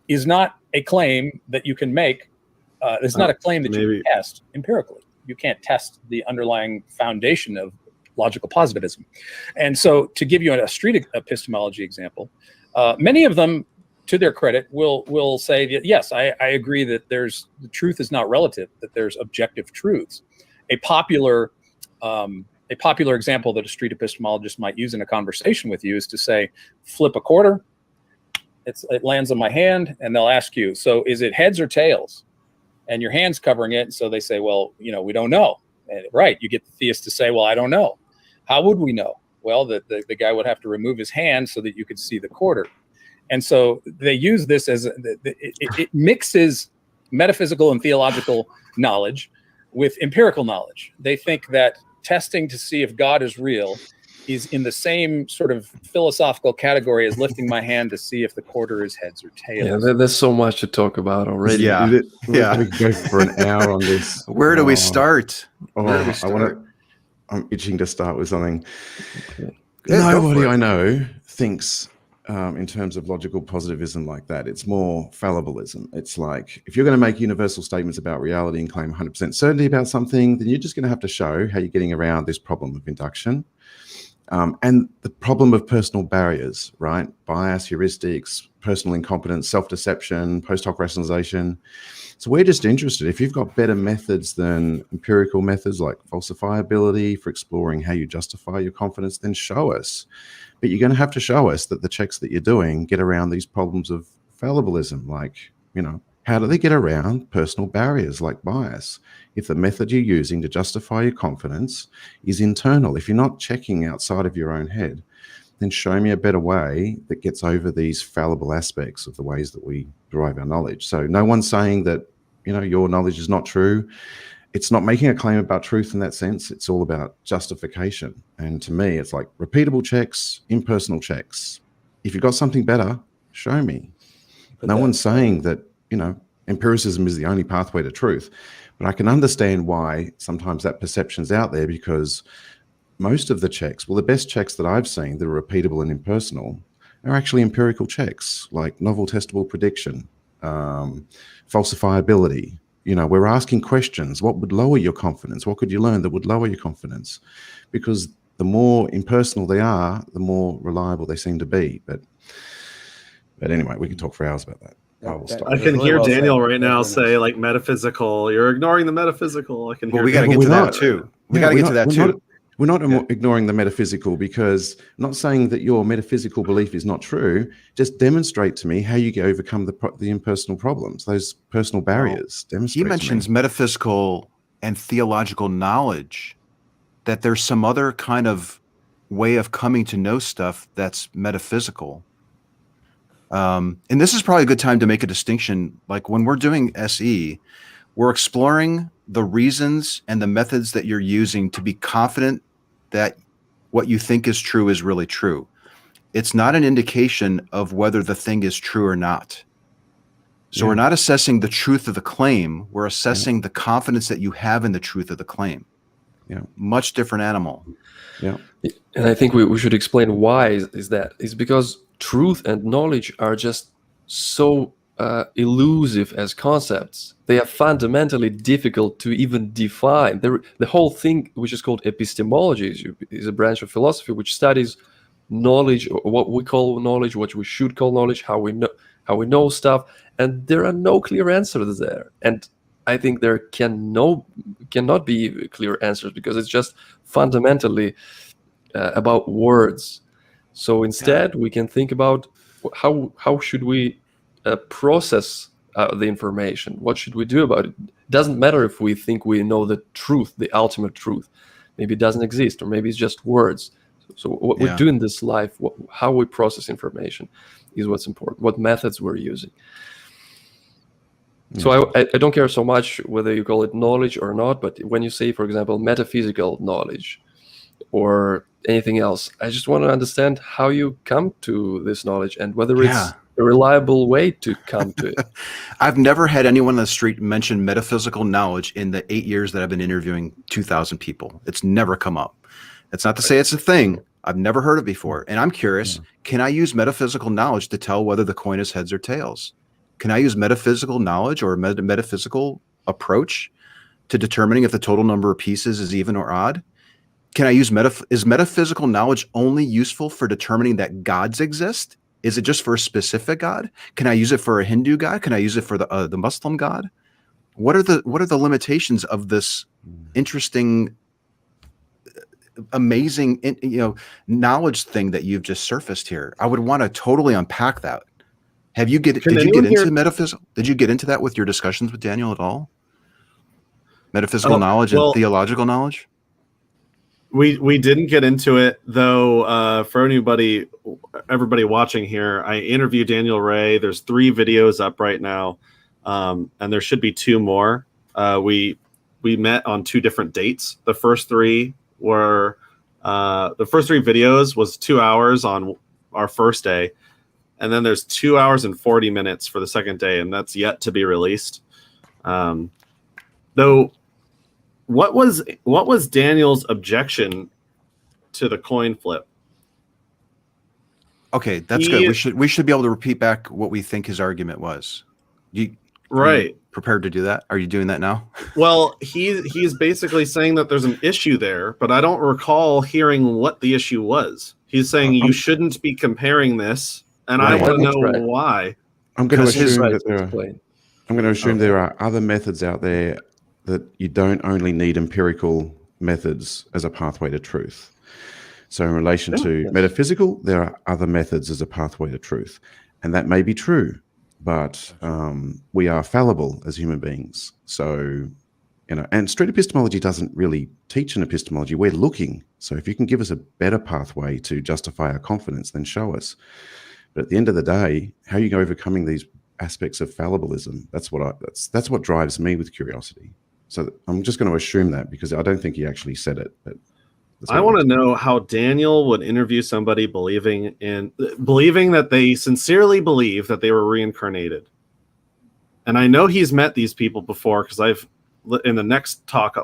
is not a claim that you can make. It's not a claim that you can test empirically. You can't test the underlying foundation of logical positivism. And so to give you a street epistemology example, many of them, to their credit, will say that, yes, I agree that the truth is not relative, that there's objective truths. A popular example that a street epistemologist might use in a conversation with you is to say, flip a quarter, it lands on my hand, and they'll ask you, so is it heads or tails? And your hand's covering it, so they say, well, we don't know. And right, you get the theist to say, well, I don't know. How would we know? Well, the guy would have to remove his hand so that you could see the quarter. And so they use this as it mixes metaphysical and theological knowledge with empirical knowledge. They think that testing to see if God is real is in the same sort of philosophical category as lifting my hand to see if the quarter is heads or tails. Yeah, there's so much to talk about already. Yeah. We could go for an hour on this. Where do we start? I'm itching to start with something. Yeah, Nobody I know thinks in terms of logical positivism like that. It's more fallibilism. It's like, if you're going to make universal statements about reality and claim 100% certainty about something, then you're just going to have to show how you're getting around this problem of induction. And the problem of personal barriers, right? Bias, heuristics, personal incompetence, self-deception, post hoc rationalization. So we're just interested, if you've got better methods than empirical methods like falsifiability for exploring how you justify your confidence, then show us. But you're going to have to show us that the checks that you're doing get around these problems of fallibilism. Like, you know, how do they get around personal barriers like bias? If the method you're using to justify your confidence is internal, if you're not checking outside of your own head, then show me a better way that gets over these fallible aspects of the ways that we derive our knowledge. So no one's saying that, you know, your knowledge is not true. It's not making a claim about truth in that sense. It's all about justification. And to me, it's like repeatable checks, impersonal checks. If you've got something better, show me. No one's saying that, you know, empiricism is the only pathway to truth. But I can understand why sometimes that perception's out there, because most of the checks, well, the best checks that I've seen that are repeatable and impersonal are actually empirical checks, like novel testable prediction, falsifiability. You know, we're asking questions. What would lower your confidence? What could you learn that would lower your confidence? Because the more impersonal they are, the more reliable they seem to be. But anyway, we could talk for hours about that. I can hear Daniel right now say, like, metaphysical. You're ignoring the metaphysical. I can hear. Well, we got to get to that too. We got to get to that too. We're not ignoring the metaphysical, because I'm not saying that your metaphysical belief is not true. Just demonstrate to me how you overcome the impersonal problems, those personal barriers. Demonstrate. He mentions metaphysical and theological knowledge, that there's some other kind of way of coming to know stuff that's metaphysical. And this is probably a good time to make a distinction. Like when we're doing SE, we're exploring the reasons and the methods that you're using to be confident that what you think is true is really true. It's not an indication of whether the thing is true or not. So we're not assessing the truth of the claim. We're assessing the confidence that you have in the truth of the claim. Yeah. Much different animal. Yeah. And I think we should explain why is that. It's because truth and knowledge are just so elusive as concepts. They are fundamentally difficult to even define. The whole thing, which is called epistemology, is a branch of philosophy which studies knowledge, or what we call knowledge, what we should call knowledge, how we know stuff, and there are no clear answers there. And I think there cannot be clear answers, because it's just fundamentally about words. So instead, we can think about how should we process the information. What should we do about it? It doesn't matter if we think we know the truth, the ultimate truth. Maybe it doesn't exist, or maybe it's just words. So what we do in this life, how we process information, is what's important. What methods we're using. So I don't care so much whether you call it knowledge or not, but when you say, for example, metaphysical knowledge or anything else, I just want to understand how you come to this knowledge and whether it's a reliable way to come to it. I've never had anyone on the street mention metaphysical knowledge in the 8 years that I've been interviewing 2,000 people. It's never come up. It's not to say it's a thing. I've never heard it before. And I'm curious, can I use metaphysical knowledge to tell whether the coin is heads or tails? Can I use metaphysical knowledge or a metaphysical approach to determining if the total number of pieces is even or odd? Can I use is metaphysical knowledge only useful for determining that gods exist? Is it just for a specific god? Can I use it for a Hindu god? Can I use it for the Muslim god? What are the limitations of this interesting, amazing, knowledge thing that you've just surfaced here? I would want to totally unpack that. Did you get into metaphysical? Did you get into that with your discussions with Daniel at all? Metaphysical knowledge and theological knowledge? We didn't get into it, though. For everybody watching here, I interviewed Daniel Ray. There's 3 videos up right now, and there should be 2 more. We met on 2 different dates. The first 3 videos was 2 hours on our first day, and then there's 2 hours and 40 minutes for the second day, and that's yet to be released. Though. What was Daniel's objection to the coin flip? Okay, that's good. We should be able to repeat back what we think his argument was. Right. prepared to do that? Are you doing that now? Well, he's basically saying that there's an issue there, but I don't recall hearing what the issue was. He's saying you shouldn't be comparing this, and I want to know why. I'm going to assume Right, that there are other methods out there that you don't only need empirical methods as a pathway to truth. So in relation to metaphysical, there are other methods as a pathway to truth. And that may be true, but we are fallible as human beings. So, and street epistemology doesn't really teach an epistemology. We're looking. So if you can give us a better pathway to justify our confidence, then show us. But at the end of the day, how are you overcoming these aspects of fallibilism? That's what drives me with curiosity. So I'm just going to assume that, because I don't think he actually said it. But I want to know how Daniel would interview somebody believing that they sincerely believe that they were reincarnated. And I know he's met these people before, because in the next talk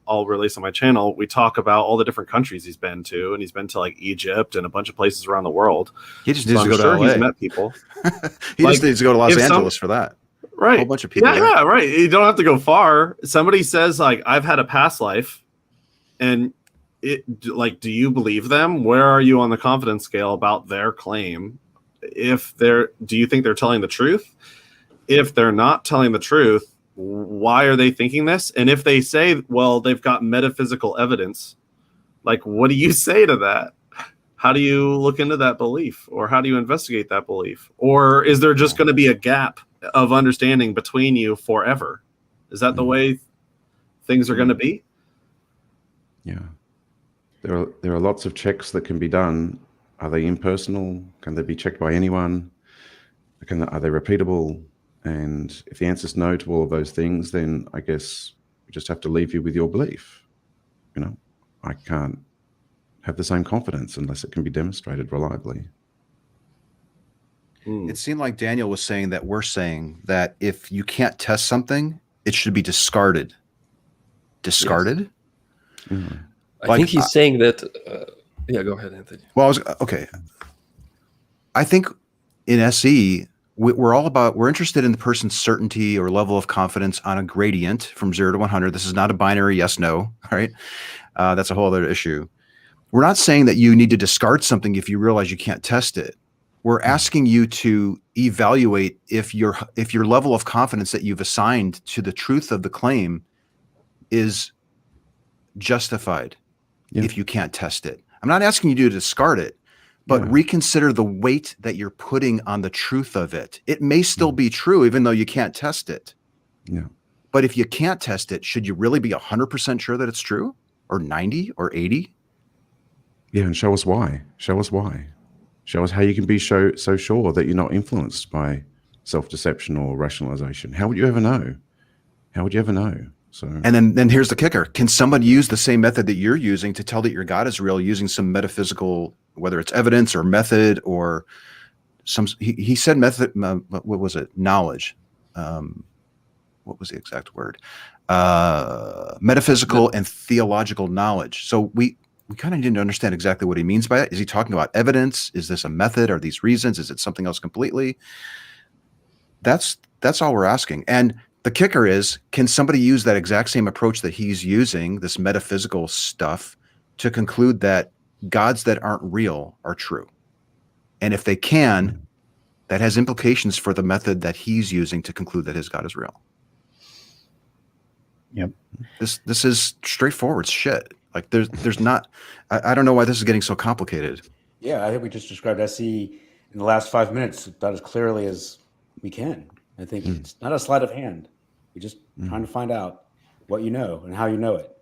I'll release on my channel, we talk about all the different countries he's been to, and he's been to like Egypt and a bunch of places around the world. He just needs to go to LA. He's met people. He just needs to go to Los Angeles for that. Right. A whole bunch of people. Yeah, right. You don't have to go far. Somebody says like, I've had a past life, and do you believe them? Where are you on the confidence scale about their claim? Do you think they're telling the truth? If they're not telling the truth, why are they thinking this? And if they say, well, they've got metaphysical evidence, like, what do you say to that? How do you look into that belief, or how do you investigate that belief? Or is there just going to be a gap of understanding between you forever? Is that the way things are going to be? Yeah. There are lots of checks that can be done. Are they impersonal? Can they be checked by anyone? Are they repeatable? And if the answer is no to all of those things, then I guess we just have to leave you with your belief. I can't have the same confidence unless it can be demonstrated reliably. It seemed like Daniel was saying that we're saying that if you can't test something, it should be discarded. Discarded? Yes. I think he's saying that. Yeah, go ahead, Anthony. Well, okay. I think in SE, we're interested in the person's certainty or level of confidence on a gradient from 0 to 100. This is not a binary yes, no, right? That's a whole other issue. We're not saying that you need to discard something if you realize you can't test it. We're asking you to evaluate if your level of confidence that you've assigned to the truth of the claim is justified if you can't test it. I'm not asking you to discard it, but reconsider the weight that you're putting on the truth of it. It may still be true, even though you can't test it. Yeah. But if you can't test it, should you really be 100% sure that it's true, or 90 or 80? Yeah, and show us why. Show us why. Show us how you can be so sure that you're not influenced by self-deception or rationalization. How would you ever know? How would you ever know? So, and then here's the kicker. Can someone use the same method that you're using to tell that your God is real, using some metaphysical, whether it's evidence or method or he said method, what was it? Knowledge. What was the exact word? Metaphysical and theological knowledge. So we kind of didn't understand exactly what he means by that. Is he talking about evidence? Is this a method? Are these reasons? Is it something else completely? That's all we're asking. And the kicker is, can somebody use that exact same approach that he's using, this metaphysical stuff, to conclude that gods that aren't real are true? And if they can, that has implications for the method that he's using to conclude that his God is real. Yep. This is straightforward shit. Like there's not, I don't know why this is getting so complicated. Yeah, I think we just described SE in the last 5 minutes about as clearly as we can. I think it's not a sleight of hand. We're just trying to find out what you know and how you know it.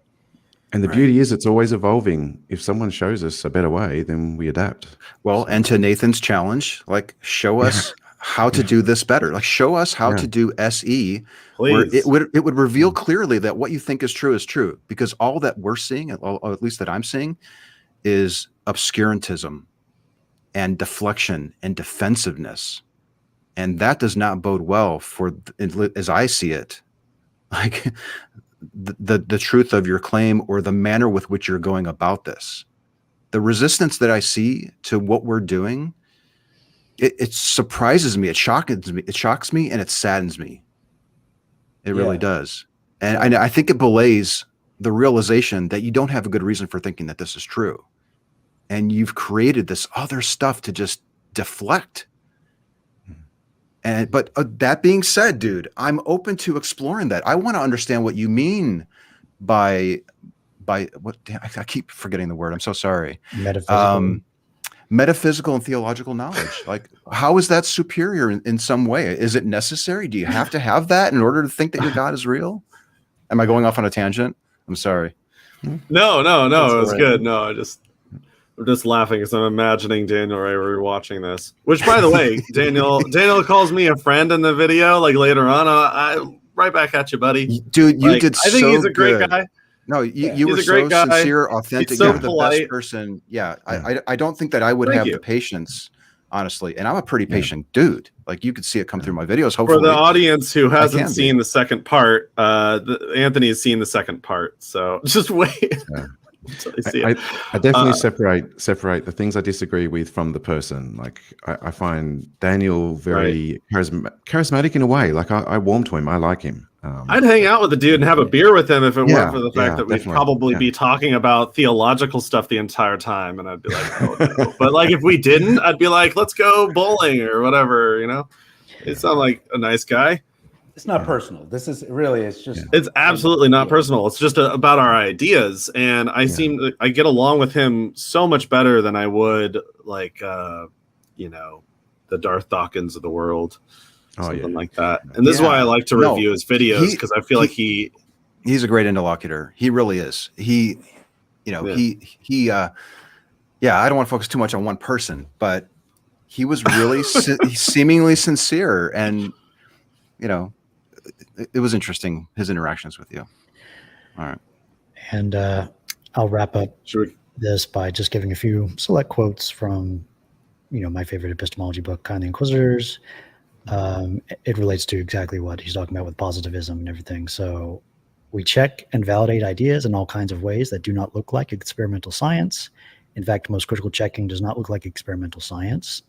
And the beauty is it's always evolving. If someone shows us a better way, then we adapt. Well, and to Nathan's challenge, like show us how to do this better. Like show us how to do SE, where it would reveal clearly that what you think is true, because all that we're seeing, or at least that I'm seeing, is obscurantism and deflection and defensiveness. And that does not bode well for, as I see it, like the truth of your claim or the manner with which you're going about this. The resistance that I see to what we're doing, it surprises me, it shocks me, and it saddens me. It really does. And I think it belays the realization that you don't have a good reason for thinking that this is true. And you've created this other stuff to just deflect. But that being said, dude, I'm open to exploring that. I want to understand what you mean by what, I keep forgetting the word. I'm so sorry. Metaphysical and theological knowledge. Like, how is that superior in some way? Is it necessary? Do you have to have that in order to think that your God is real? Am I going off on a tangent? I'm sorry. No, it was good. No, I'm just laughing because I'm imagining Daniel Ray rewatching this. Which, by the way, Daniel calls me a friend in the video. Like later on, I right back at you, buddy. Dude, you did. I think he's a great guy. No, you were so sincere, authentic. You're the best person. Yeah, I don't think that I would have the patience, honestly. And I'm a pretty patient dude. Like, you could see it come through my videos. Hopefully, for the audience who hasn't seen the second part, Anthony has seen the second part. So just wait. I definitely separate the things I disagree with from the person. Like, I find Daniel very charismatic in a way. Like, I warm to him. I like him. I'd hang out with the dude and have a beer with him if it weren't for the fact that we'd probably be talking about theological stuff the entire time, and I'd be like, oh, no. But like if we didn't, I'd be like, let's go bowling or whatever, you know. It sounds like a nice guy. It's not personal. This is really, it's just. It's absolutely not personal. It's just about our ideas, and I get along with him so much better than I would like, you know, the Darth Dawkins of the world. Something like that. And this is why I like to review his videos, because I feel like he's a great interlocutor. He really is. I don't want to focus too much on one person, but he was really seemingly sincere, and you know, it was interesting, his interactions with you. All right. And I'll wrap up this by just giving a few select quotes from, you know, my favorite epistemology book, Kind of the Inquisitors. It relates to exactly what he's talking about with positivism and everything. So we check and validate ideas in all kinds of ways that do not look like experimental science. In fact, most critical checking does not look like experimental science.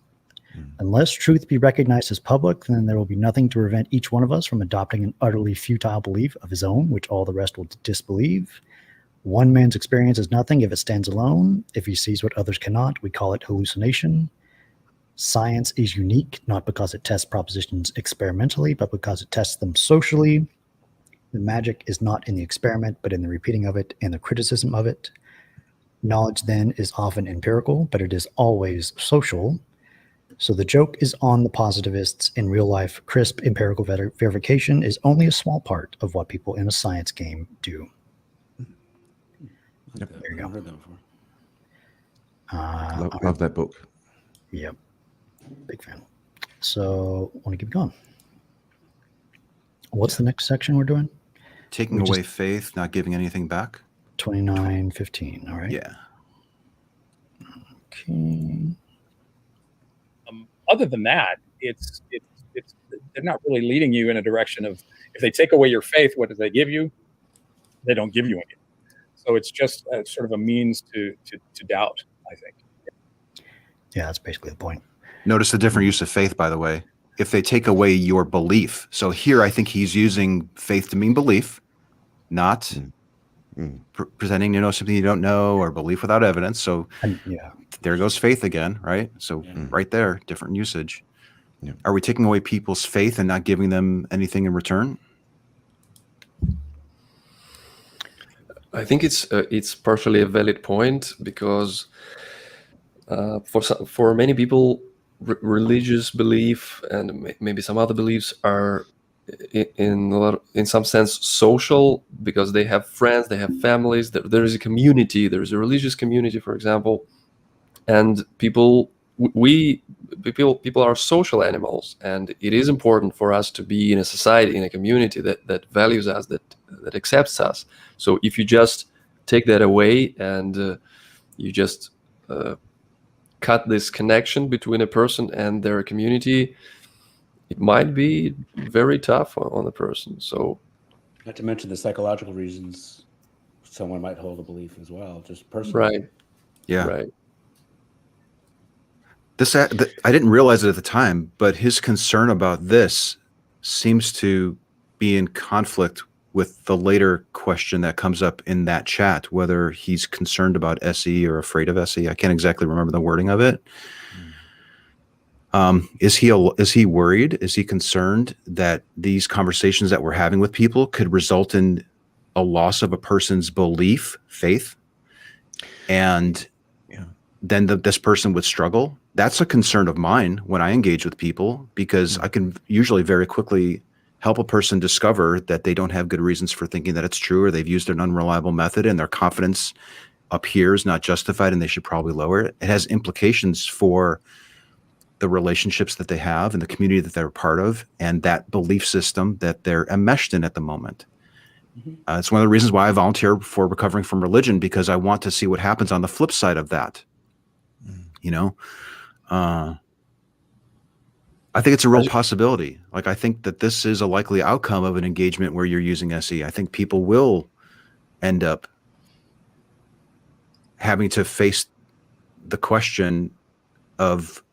Unless truth be recognized as public, then there will be nothing to prevent each one of us from adopting an utterly futile belief of his own, which all the rest will disbelieve. One man's experience is nothing if it stands alone. If he sees what others cannot, we call it hallucination. Science is unique, not because it tests propositions experimentally, but because it tests them socially. The magic is not in the experiment, but in the repeating of it and the criticism of it. Knowledge, then, is often empirical, but it is always social. So the joke is on the positivists. In real life, crisp empirical verification is only a small part of what people in a science game do. Yep. There you go. I've heard that before. Love that book. Yep. Big fan. So want to keep going. What's the next section we're doing? Taking away faith, not giving anything back. 29:15. All right. Yeah. Okay. Other than that, it's they're not really leading you in a direction of, if they take away your faith, what do they give you? They don't give you anything. So it's just sort of a means to doubt, I think. Yeah, that's basically the point. Notice the different use of faith, by the way. If they take away your belief. So here, I think he's using faith to mean belief, not presenting to know something you don't know, or belief without evidence. So there goes faith again, right? So right there, different usage. Yeah. Are we taking away people's faith and not giving them anything in return? I think it's partially a valid point, because for many people, religious belief and maybe some other beliefs are in some sense social, because they have friends, they have families, there is a community, there is a religious community, for example, and people are social animals, and it is important for us to be in a society, in a community that values us, that accepts us. So if you just take that away and you just cut this connection between a person and their community, it might be very tough on the person. So, not to mention the psychological reasons someone might hold a belief as well, just personally. Right. Yeah. Right. I didn't realize it at the time, but his concern about this seems to be in conflict with the later question that comes up in that chat, whether he's concerned about SE or afraid of SE. I can't exactly remember the wording of it. Is he worried? Is he concerned that these conversations that we're having with people could result in a loss of a person's belief, faith, and then this person would struggle? That's a concern of mine when I engage with people, because I can usually very quickly help a person discover that they don't have good reasons for thinking that it's true, or they've used an unreliable method and their confidence up here is not justified and they should probably lower it. It has implications for the relationships that they have and the community that they're a part of and that belief system that they're enmeshed in at the moment. It's one of the reasons why I volunteer for recovering from religion, because I want to see what happens on the flip side of that. You know, I think it's a real possibility. Like, I think that this is a likely outcome of an engagement where you're using SE. I think people will end up having to face the question of,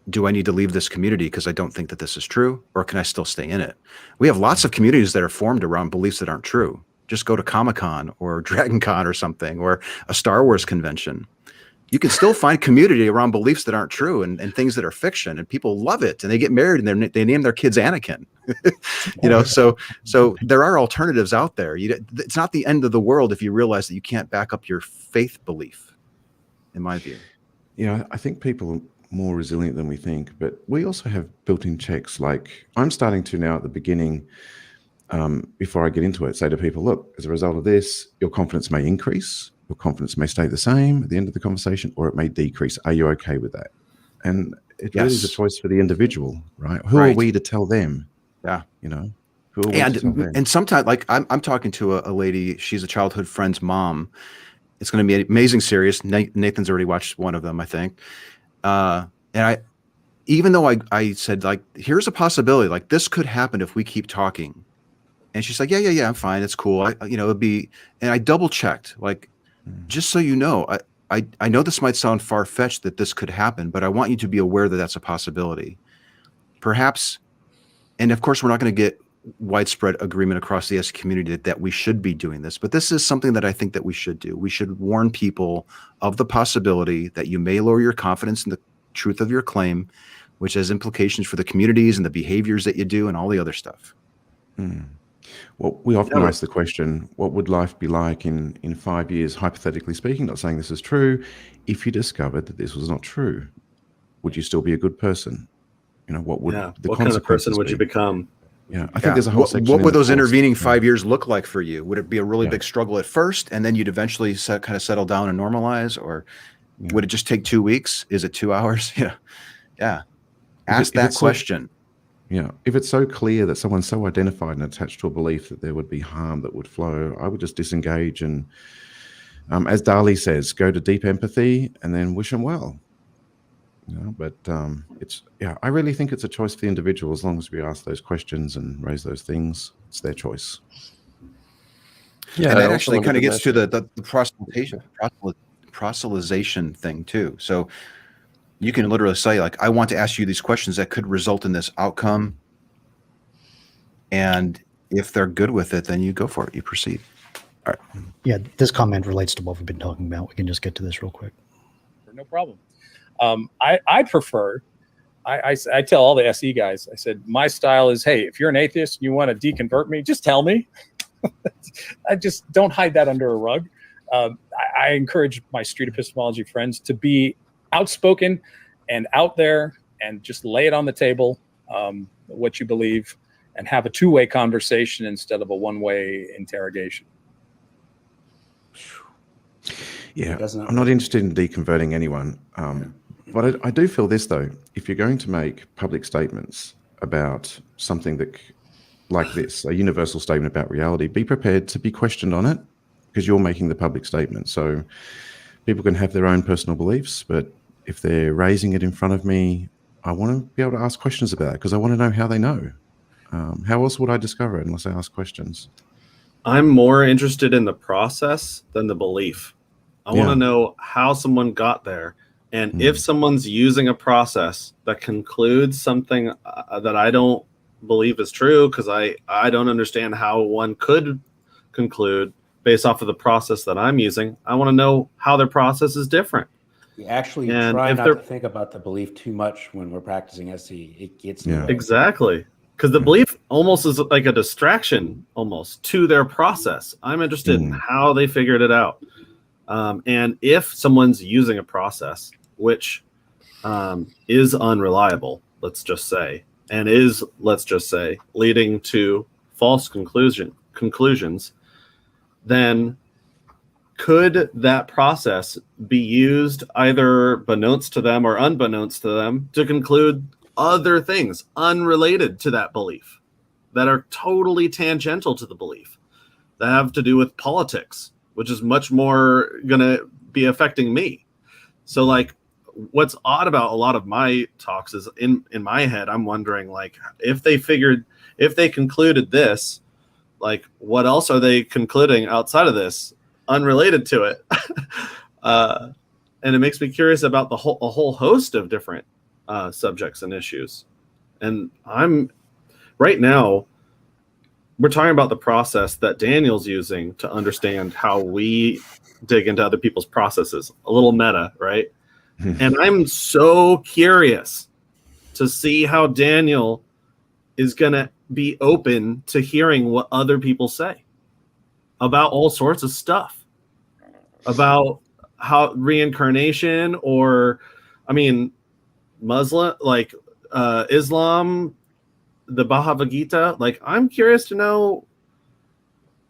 do I need to leave this community because I don't think that this is true, or can I still stay in it? We have lots of communities that are formed around beliefs that aren't true. Just go to Comic-Con or Dragon Con or something, or a Star Wars convention. You can still find community around beliefs that aren't true and things that are fiction, and people love it, and they get married and they name their kids Anakin. You know, so there are alternatives out there. It's not the end of the world if you realize that you can't back up your faith belief, in my view. Yeah, I think people are more resilient than we think, but we also have built-in checks. Like, I'm starting to now at the beginning, before I get into it, say to people, look, as a result of this, your confidence may increase, your confidence may stay the same at the end of the conversation, or it may decrease. Are you okay with that? And it really is a choice for the individual, right? Who are we to tell them? Yeah. You know, who are we to tell them? And sometimes, like, I'm talking to a lady, she's a childhood friend's mom. It's going to be an amazing series. Nathan's already watched one of them, I think. And even though I said, like, here's a possibility, like, this could happen if we keep talking. And she's like, yeah, I'm fine. It's cool. It'd be, and I double checked, like, just so you know, I know this might sound far-fetched that this could happen, but I want you to be aware that that's a possibility. Perhaps, and of course, we're not going to get widespread agreement across the SE community that we should be doing this, but this is something that I think that we should do. We should warn people of the possibility that you may lower your confidence in the truth of your claim, which has implications for the communities and the behaviors that you do and all the other stuff. Well, we often ask the question, what would life be like in 5 years, hypothetically speaking, not saying this is true, if you discovered that this was not true? Would you still be a good person? You know, what would the what kind of person would you become? Yeah, I think there's a whole section. What would those intervening 5 years look like for you? Would it be a really big struggle at first, and then you'd eventually kind of settle down and normalize, or would it just take 2 weeks? Is it 2 hours? Yeah. Ask that question. If it's so clear that someone's so identified and attached to a belief that there would be harm that would flow, I would just disengage and, as Dali says, go to deep empathy and then wish them well. You know, but I really think it's a choice for the individual. As long as we ask those questions and raise those things, it's their choice. Yeah, and that actually kind of gets to the proselytization thing too. So you can literally say, like, I want to ask you these questions that could result in this outcome. And if they're good with it, then you go for it. You proceed. All right. Yeah, this comment relates to what we've been talking about. We can just get to this real quick. No problem. I prefer, I tell all the SE guys, I said, my style is, hey, if you're an atheist and you want to deconvert me, just tell me. I just don't hide that under a rug. I encourage my street epistemology friends to be outspoken and out there and just lay it on the table, what you believe, and have a two-way conversation instead of a one-way interrogation. Yeah, I'm not interested in deconverting anyone. But I do feel this, though. If you're going to make public statements about something that, like this, a universal statement about reality, be prepared to be questioned on it, because you're making the public statement. So people can have their own personal beliefs, but if they're raising it in front of me, I want to be able to ask questions about it, because I want to know how they know. How else would I discover it unless I ask questions? I'm more interested in the process than the belief. I want to know how someone got there. And if someone's using a process that concludes something that I don't believe is true because I don't understand how one could conclude based off of the process that I'm using. I want to know how their process is different. We actually And try if not they're- to think about the belief too much when we're practicing SE. It gets Yeah. Exactly. Because the belief almost is like a distraction almost to their process. I'm interested in how they figured it out. And if someone's using a process which is unreliable, let's just say, and is, let's just say, leading to false conclusions, then could that process be used either beknownst to them or unbeknownst to them to conclude other things unrelated to that belief that are totally tangential to the belief that have to do with politics, which is much more going to be affecting me? So like what's odd about a lot of my talks is in my head, I'm wondering like if they concluded this, like what else are they concluding outside of this unrelated to it? And it makes me curious about a whole host of different subjects and issues. And right now, we're talking about the process that Daniel's using to understand how we dig into other people's processes. A little meta, right? And I'm so curious to see how Daniel is going to be open to hearing what other people say about all sorts of stuff, about how reincarnation, or, I mean, Muslim, like Islam, the Bhagavad Gita. Like, I'm curious to know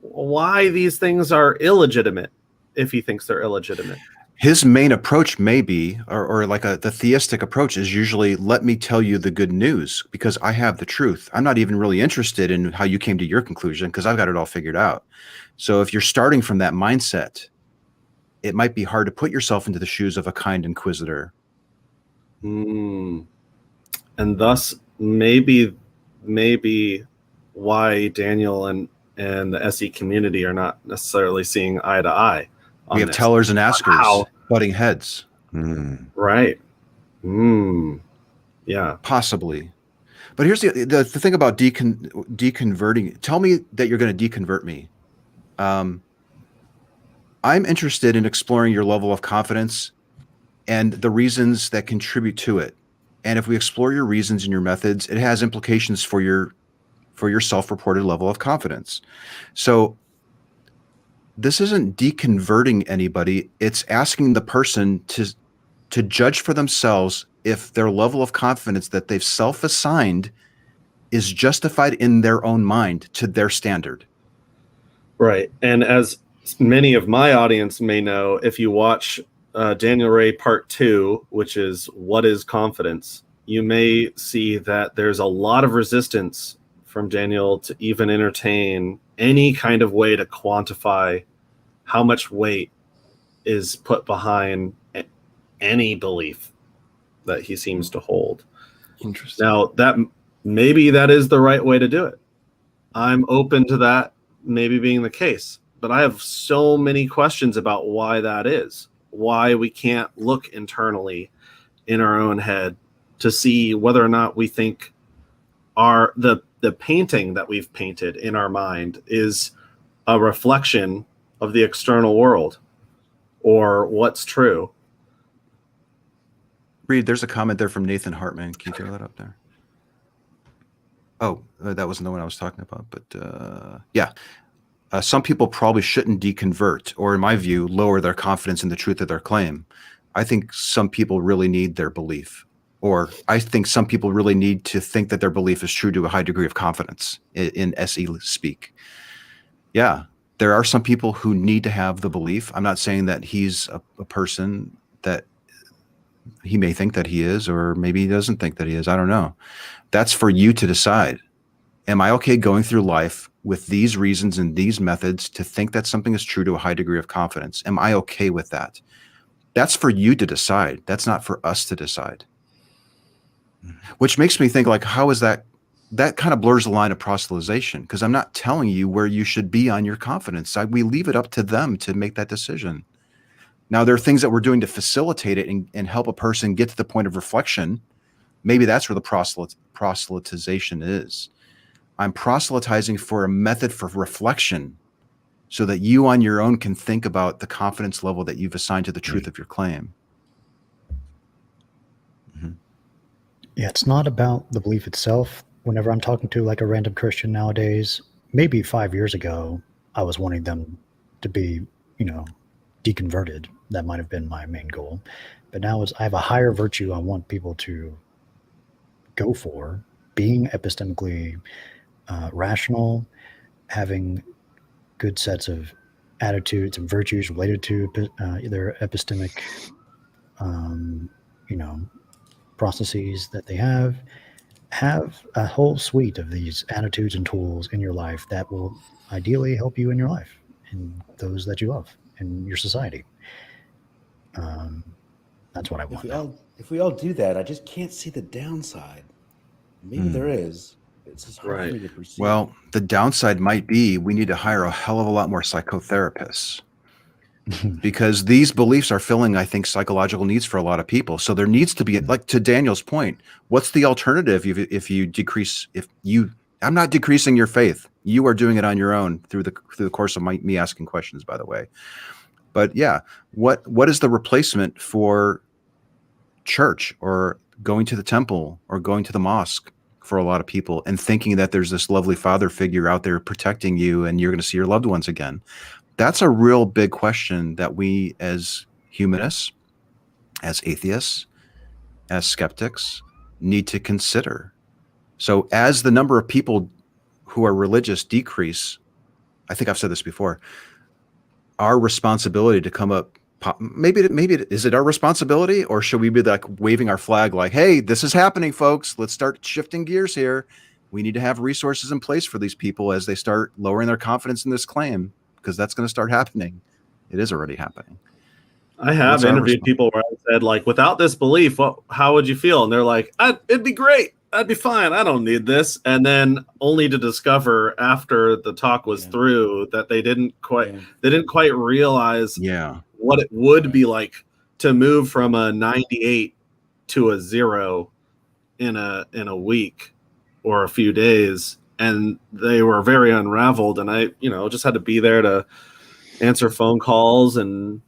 why these things are illegitimate, if he thinks they're illegitimate. His main approach may be, or like the theistic approach is usually, let me tell you the good news because I have the truth. I'm not even really interested in how you came to your conclusion because I've got it all figured out. So if you're starting from that mindset, it might be hard to put yourself into the shoes of a kind inquisitor. And thus maybe why Daniel and the SE community are not necessarily seeing eye to eye. We have tellers and askers butting heads. Right. Yeah. Possibly. But here's the thing about deconverting. Tell me that you're going to deconvert me. I'm interested in exploring your level of confidence and the reasons that contribute to it. And if we explore your reasons and your methods, it has implications for your self-reported level of confidence. So this isn't deconverting anybody. It's asking the person to judge for themselves if their level of confidence that they've self-assigned is justified in their own mind to their standard. Right. And as many of my audience may know, if you watch Daniel Ray Part 2, which is What is Confidence, you may see that there's a lot of resistance from Daniel to even entertain any kind of way to quantify how much weight is put behind any belief that he seems to hold. Interesting. Now, maybe that is the right way to do it. I'm open to that maybe being the case, but I have so many questions about why that is, why we can't look internally in our own head to see whether or not we think the painting that we've painted in our mind is a reflection of the external world or what's true. Reid, there's a comment there from Nathan Hartman. Can you throw that up there? Oh, that wasn't the one I was talking about, but yeah. Some people probably shouldn't deconvert, or in my view, lower their confidence in the truth of their claim. I think some people really need their belief, or I think some people really need to think that their belief is true to a high degree of confidence in SE speak. Yeah, there are some people who need to have the belief. I'm not saying that he's a person that he may think that he is, or maybe he doesn't think that he is. I don't know. That's for you to decide. Am I okay going through life with these reasons and these methods to think that something is true to a high degree of confidence? Am I okay with that? That's for you to decide. That's not for us to decide. Which makes me think, like, how is that? That kind of blurs the line of proselytization, because I'm not telling you where you should be on your confidence. We leave it up to them to make that decision. Now, there are things that we're doing to facilitate it and help a person get to the point of reflection. Maybe that's where the proselytization is. I'm proselytizing for a method for reflection so that you on your own can think about the confidence level that you've assigned to the truth of your claim. Yeah, it's not about the belief itself. Whenever I'm talking to like a random Christian nowadays, maybe 5 years ago, I was wanting them to be, deconverted. That might have been my main goal. But now I have a higher virtue I want people to go for, being epistemically rational, having good sets of attitudes and virtues related to their epistemic, processes that they have a whole suite of these attitudes and tools in your life that will ideally help you in your life and those that you love in your society. That's what I want. If we all do that, I just can't see the downside. Maybe there is. It's just hard for me to perceive. Well, the downside might be we need to hire a hell of a lot more psychotherapists because these beliefs are filling, I think, psychological needs for a lot of people. So there needs to be, like to Daniel's point, what's the alternative if you decrease, I'm not decreasing your faith. You are doing it on your own through the course of me asking questions, by the way. But yeah, what is the replacement for church or going to the temple or going to the mosque for a lot of people and thinking that there's this lovely father figure out there protecting you and you're going to see your loved ones again? That's a real big question that we as humanists, as atheists, as skeptics need to consider. So as the number of people who are religious decrease, I think I've said this before, our responsibility to come up, maybe is it our responsibility, or should we be like waving our flag like, hey, this is happening, folks. Let's start shifting gears here. We need to have resources in place for these people as they start lowering their confidence in this claim, because that's going to start happening. It is already happening. I have interviewed people where I said, like, without this belief, how would you feel? And they're like, it'd be great. I'd be fine. I don't need this. And then only to discover after the talk was through that they didn't quite realize what it would be like to move from a 98 to a 0 in a week or a few days. And they were very unraveled. And I, just had to be there to answer phone calls and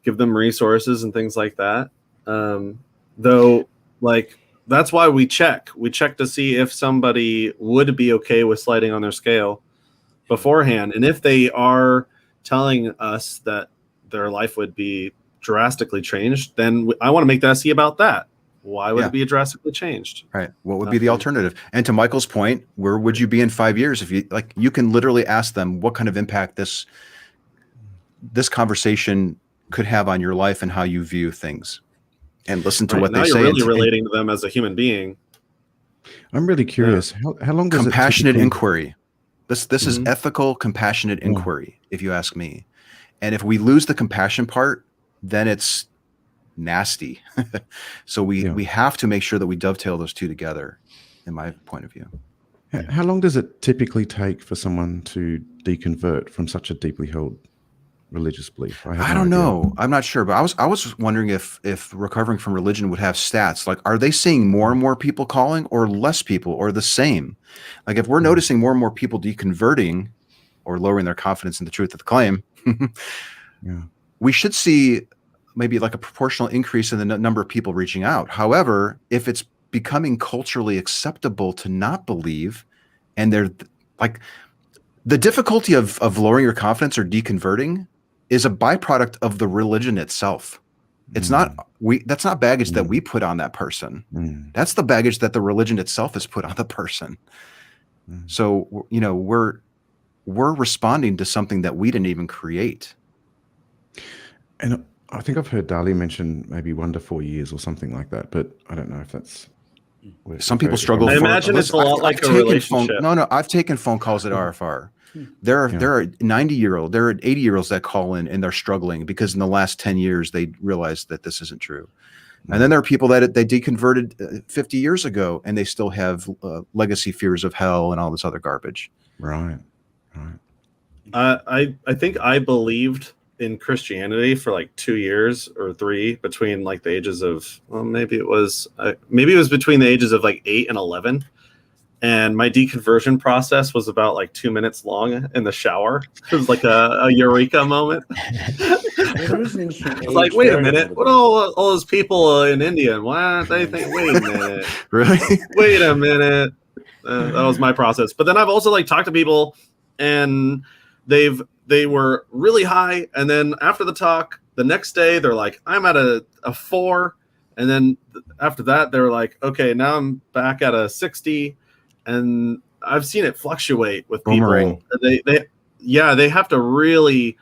give them resources and things like that. Though, like, that's why we check to see if somebody would be okay with sliding on their scale beforehand. And if they are telling us that their life would be drastically changed, then I want to make that see about that. Why would it be drastically changed? Right. What would be the alternative? And to Michael's point, where would you be in 5 years if you can literally ask them what kind of impact this conversation could have on your life and how you view things, and listen to what they say. You're really relating to them as a human being. I'm really curious. How long does compassionate inquiry? This is ethical, compassionate inquiry, if you ask me. And if we lose the compassion part, then it's nasty. So we have to make sure that we dovetail those two together, in my point of view. How long does it typically take for someone to deconvert from such a deeply held religious belief? I don't know. I'm not sure, but I was wondering if recovering from religion would have stats. Like, are they seeing more and more people calling, or less people, or the same? Like, if we're noticing more and more people deconverting or lowering their confidence in the truth of the claim, we should see maybe like a proportional increase in the number of people reaching out. However, if it's becoming culturally acceptable to not believe, and they're like, the difficulty of lowering your confidence or deconverting is a byproduct of the religion itself. It's not that's not baggage that we put on that person. That's the baggage that the religion itself has put on the person. So, we're responding to something that we didn't even create. And I think I've heard Dali mention maybe 1 to 4 years or something like that, but I don't know if that's. Some people struggle. I imagine it's a lot like a relationship. I've taken phone calls at RFR. There are 90-year-old, there are 80-year-olds that call in and they're struggling because in the last 10 years they realized that this isn't true. And then there are people that they deconverted 50 years ago and they still have legacy fears of hell and all this other garbage. Right. I think I believed in Christianity for like 2 years or 3 between like the ages of, maybe it was between the ages of like 8 and 11. and my deconversion process was about like 2 minutes long in the shower. It was like a eureka moment. There is an interesting I was like, age wait a variance minute, over what there. all those people in India, why aren't they think? Wait a minute, Really? wait a minute. That was my process. But then I've also like talked to people, and they were really high, and then after the talk, the next day they're like, I'm at a 4, and then after that they're like, okay, now I'm back at a 60, and I've seen it fluctuate with people. Boomerang. They have to really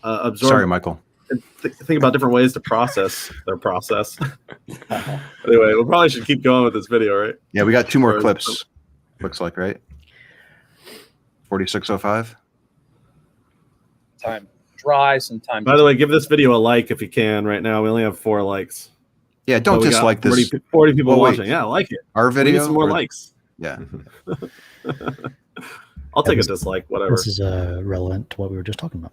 absorb. Sorry, Michael. Think about different ways to process their process. Anyway, we probably should keep going with this video, right? Yeah, we got 2 more clips. Looks like, right? 4605. Time dry, sometimes. By the way, give this video a like if you can. Right now, we only have 4 likes. Yeah, don't But we got dislike this. 40 people Well, wait. watching. Yeah, like it. Our We need video. some more or- likes. Yeah. I'll take a dislike, whatever. This is relevant to what we were just talking about.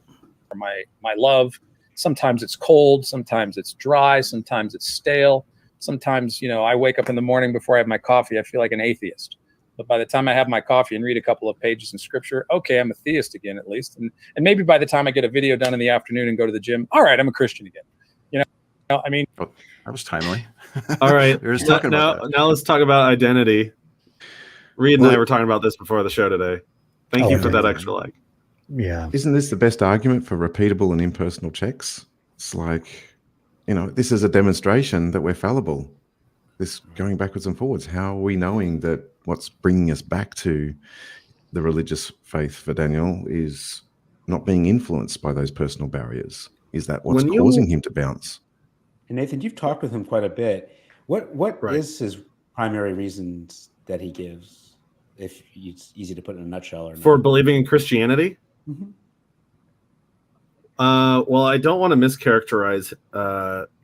My love. Sometimes it's cold, sometimes it's dry, sometimes it's stale. Sometimes, I wake up in the morning before I have my coffee, I feel like an atheist. But by the time I have my coffee and read a couple of pages in scripture, okay, I'm a theist again, at least. And maybe by the time I get a video done in the afternoon and go to the gym, all right, I'm a Christian again. I mean, Oh, that was timely. All right. We were just talking about that. Now let's talk about identity. Reid and I were talking about this before the show today. Thank you for that extra like. Yeah. Isn't this the best argument for repeatable and impersonal checks? It's like, this is a demonstration that we're fallible. This going backwards and forwards. How are we knowing that what's bringing us back to the religious faith for Daniel is not being influenced by those personal barriers? Is that what's causing him to bounce? And Nathan, you've talked with him quite a bit. What Right. is his primary reasons that he gives? If it's easy to put in a nutshell, or For not? believing in Christianity? Mhm. Well, I don't want to mischaracterize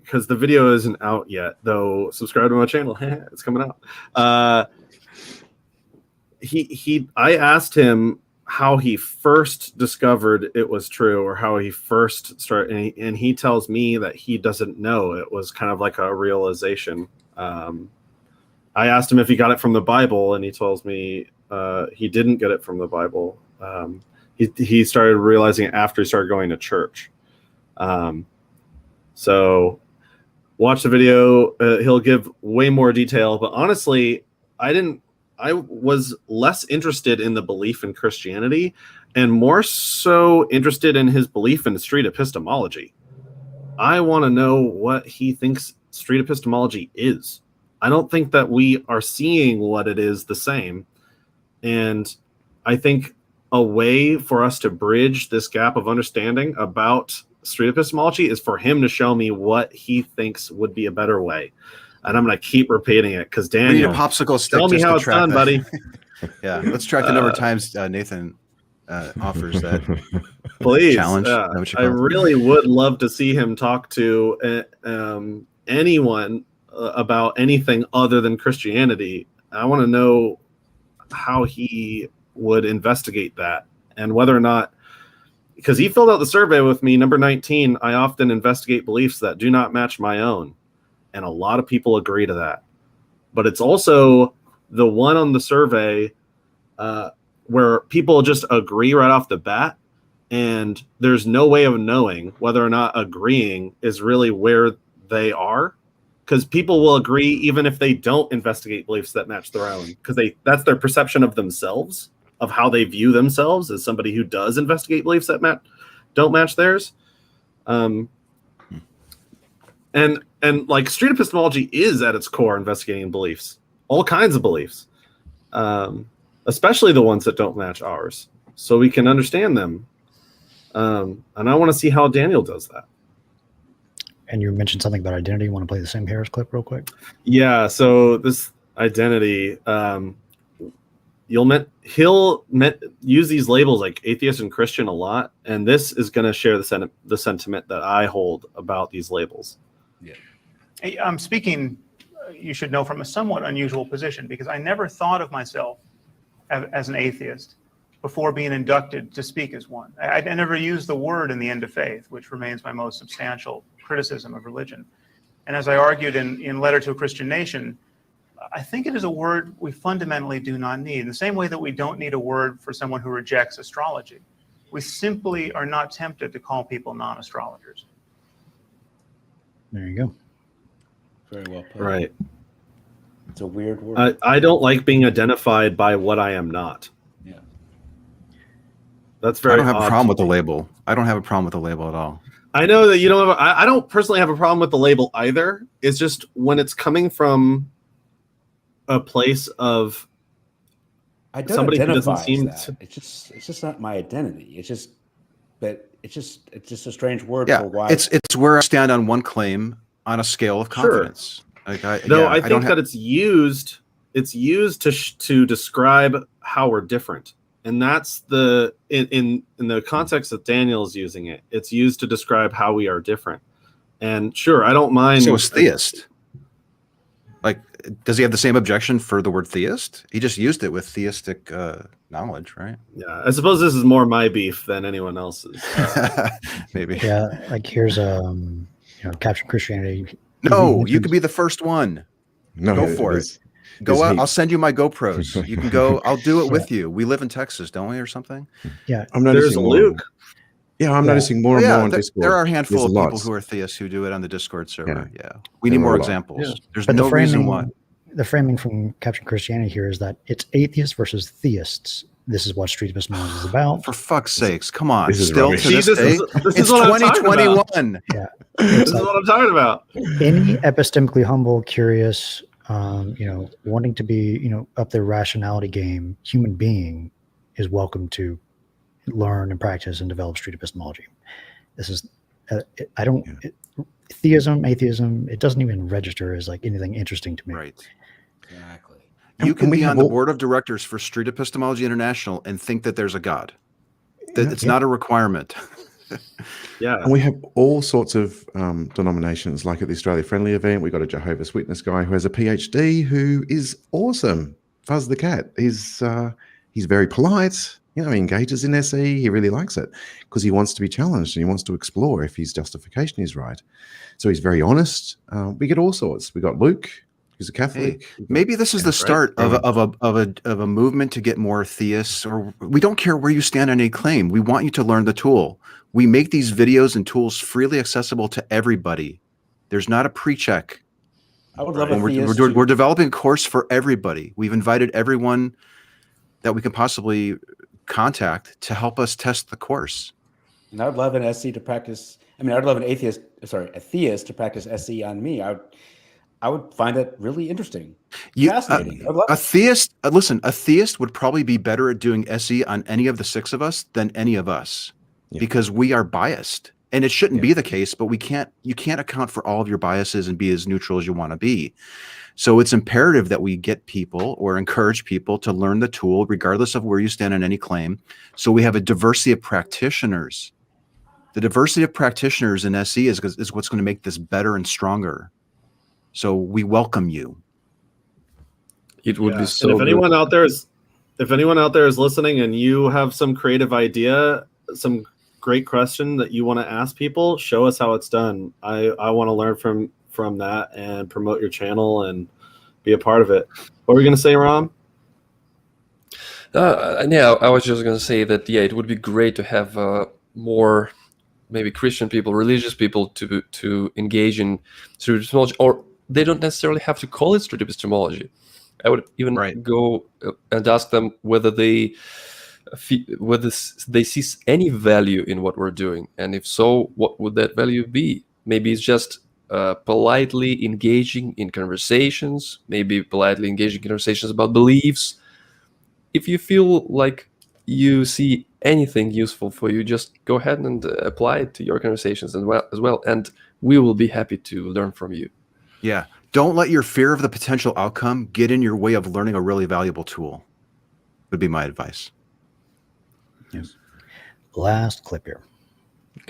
because the video isn't out yet, though. Subscribe to my channel. It's coming out. I asked him how he first discovered it was true, or how he first started, and he tells me that he doesn't know. It was kind of like a realization. I asked him if he got it from the Bible, and he tells me he didn't get it from the Bible. He started realizing it after he started going to church. So watch the video. He'll give way more detail, but honestly, I was less interested in the belief in Christianity and more so interested in his belief in street epistemology. I want to know what he thinks street epistemology is. I don't think that we are seeing what it is the same. And I think a way for us to bridge this gap of understanding about street epistemology is for him to show me what he thinks would be a better way. And I'm going to keep repeating it because We need Daniel, a popsicle stick. tell me just to how it's track done, that. buddy. Yeah, let's track the number of times Nathan offers that. Please. Challenge? Is that what you I call it? really would love to see him talk to anyone about anything other than Christianity. I want to know how he would investigate that and whether or not, because he filled out the survey with me, number 19, I often investigate beliefs that do not match my own. And a lot of people agree to that. But it's also the one on the survey where people just agree right off the bat, and there's no way of knowing whether or not agreeing is really where they are, because people will agree even if they don't investigate beliefs that match their own, because that's their perception of themselves, of how they view themselves as somebody who does investigate beliefs that don't match theirs. And like street epistemology is at its core investigating beliefs, all kinds of beliefs, especially the ones that don't match ours, so we can understand them. And I want to see how Daniel does that. And you mentioned something about identity. You want to play the Sam Harris clip real quick? Yeah. So this identity, he'll use these labels like atheist and Christian a lot, and this is going to share the sentiment that I hold about these labels. I'm speaking, you should know, from a somewhat unusual position, because I never thought of myself as an atheist before being inducted to speak as one. I never used the word in the End of Faith, which remains my most substantial criticism of religion. And as I argued in Letter to a Christian Nation, I think it is a word we fundamentally do not need. In the same way that we don't need a word for someone who rejects astrology. We simply are not tempted to call people non-astrologers. There you go. Very well put. Right. It's a weird word. I don't like being identified by what I am not. Yeah. That's very I don't have a odd problem to with the me. label. I don't have a problem with the label at all. I know that you don't have. I don't personally have a problem with the label either. It's just when it's coming from a place of I don't somebody who identify doesn't seem as that. to. It's just not my identity. It's just a strange word Yeah, for why. it's where I stand on one claim on a scale of Sure. confidence. Like I don't think have- that it's used. It's used to describe how we're different, and that's the in the context that Daniel's using it. It's used to describe how we are different. And sure, I don't mind. So is theist. Like, does he have the same objection for the word theist? He just used it with theistic knowledge, right? Yeah, I suppose this is more my beef than anyone else's. Maybe. Yeah, like here's Capture Christianity. No, you could be the first one. No, Go for it. Go out. I'll send you my GoPros. You can go. I'll do it with you. We live in Texas, don't we, or something? Yeah. I'm There's noticing more. Luke. Yeah, I'm noticing more Oh, and yeah, more on there, Discord. there are a handful There's of people lots. who are theists who do it on the Discord server. Yeah. Yeah. We There need are more a lot. examples. Yeah. There's But no reason why. the framing from Capturing Christianity here is that it's atheists versus theists. This is what street epistemology is about. For fuck's sakes, come on. This is Still rubbish. to See, this this day, is it's what I'm talking about. 2021. Yeah. This is what I'm talking about. Any epistemically humble, curious, wanting to be, up their rationality game, human being is welcome to learn and practice and develop street epistemology. This is, theism, atheism, it doesn't even register as like anything interesting to me. Right. Exactly. You And can we be have on the all- board of directors for Street Epistemology International and think that there's a God. That it's Yeah. not a requirement. Yeah. And we have all sorts of denominations, like at the Australia Friendly event, we got a Jehovah's Witness guy who has a PhD who is awesome. Fuzz the cat. He's very polite. He engages in SE. He really likes it because he wants to be challenged and he wants to explore if his justification is right. So he's very honest. We get all sorts. We got Luke, who's a Catholic. Maybe this is the start of a movement to get more theists, or we don't care where you stand on any claim. We want you to learn the tool. We make these videos and tools freely accessible to everybody. There's not a pre-check. I would love And a theist. we're developing a course for everybody. We've invited everyone that we can possibly contact to help us test the course. And I'd love an SE to practice. I'd love a theist to practice SE on me. I would find it really interesting. Fascinating. I'd love A it. theist, a theist would probably be better at doing SE on any of the six of us than any of us, because we are biased. And it shouldn't be the case, but you can't account for all of your biases and be as neutral as you want to be. So it's imperative that we get people or encourage people to learn the tool, regardless of where you stand on any claim. So we have a diversity of practitioners. The diversity of practitioners in SE is what's going to make this better and stronger. So we welcome you. It would be so. And if good. anyone out there is listening and you have some creative idea, some great question that you want to ask people, show us how it's done. I want to learn from that and promote your channel and be a part of it. What were you going to say, Ram? I was just going to say that, it would be great to have more maybe Christian people, religious people to engage in street epistemology, or they don't necessarily have to call it street epistemology. I would even go and ask them whether they see any value in what we're doing, and if so, what would that value be? Maybe it's just politely engaging in conversations, maybe politely engaging in conversations about beliefs. If you feel like you see anything useful for you, just go ahead and apply it to your conversations as well, and we will be happy to learn from you. Yeah. Don't let your fear of the potential outcome get in your way of learning a really valuable tool, would be my advice. Yes. Last clip here.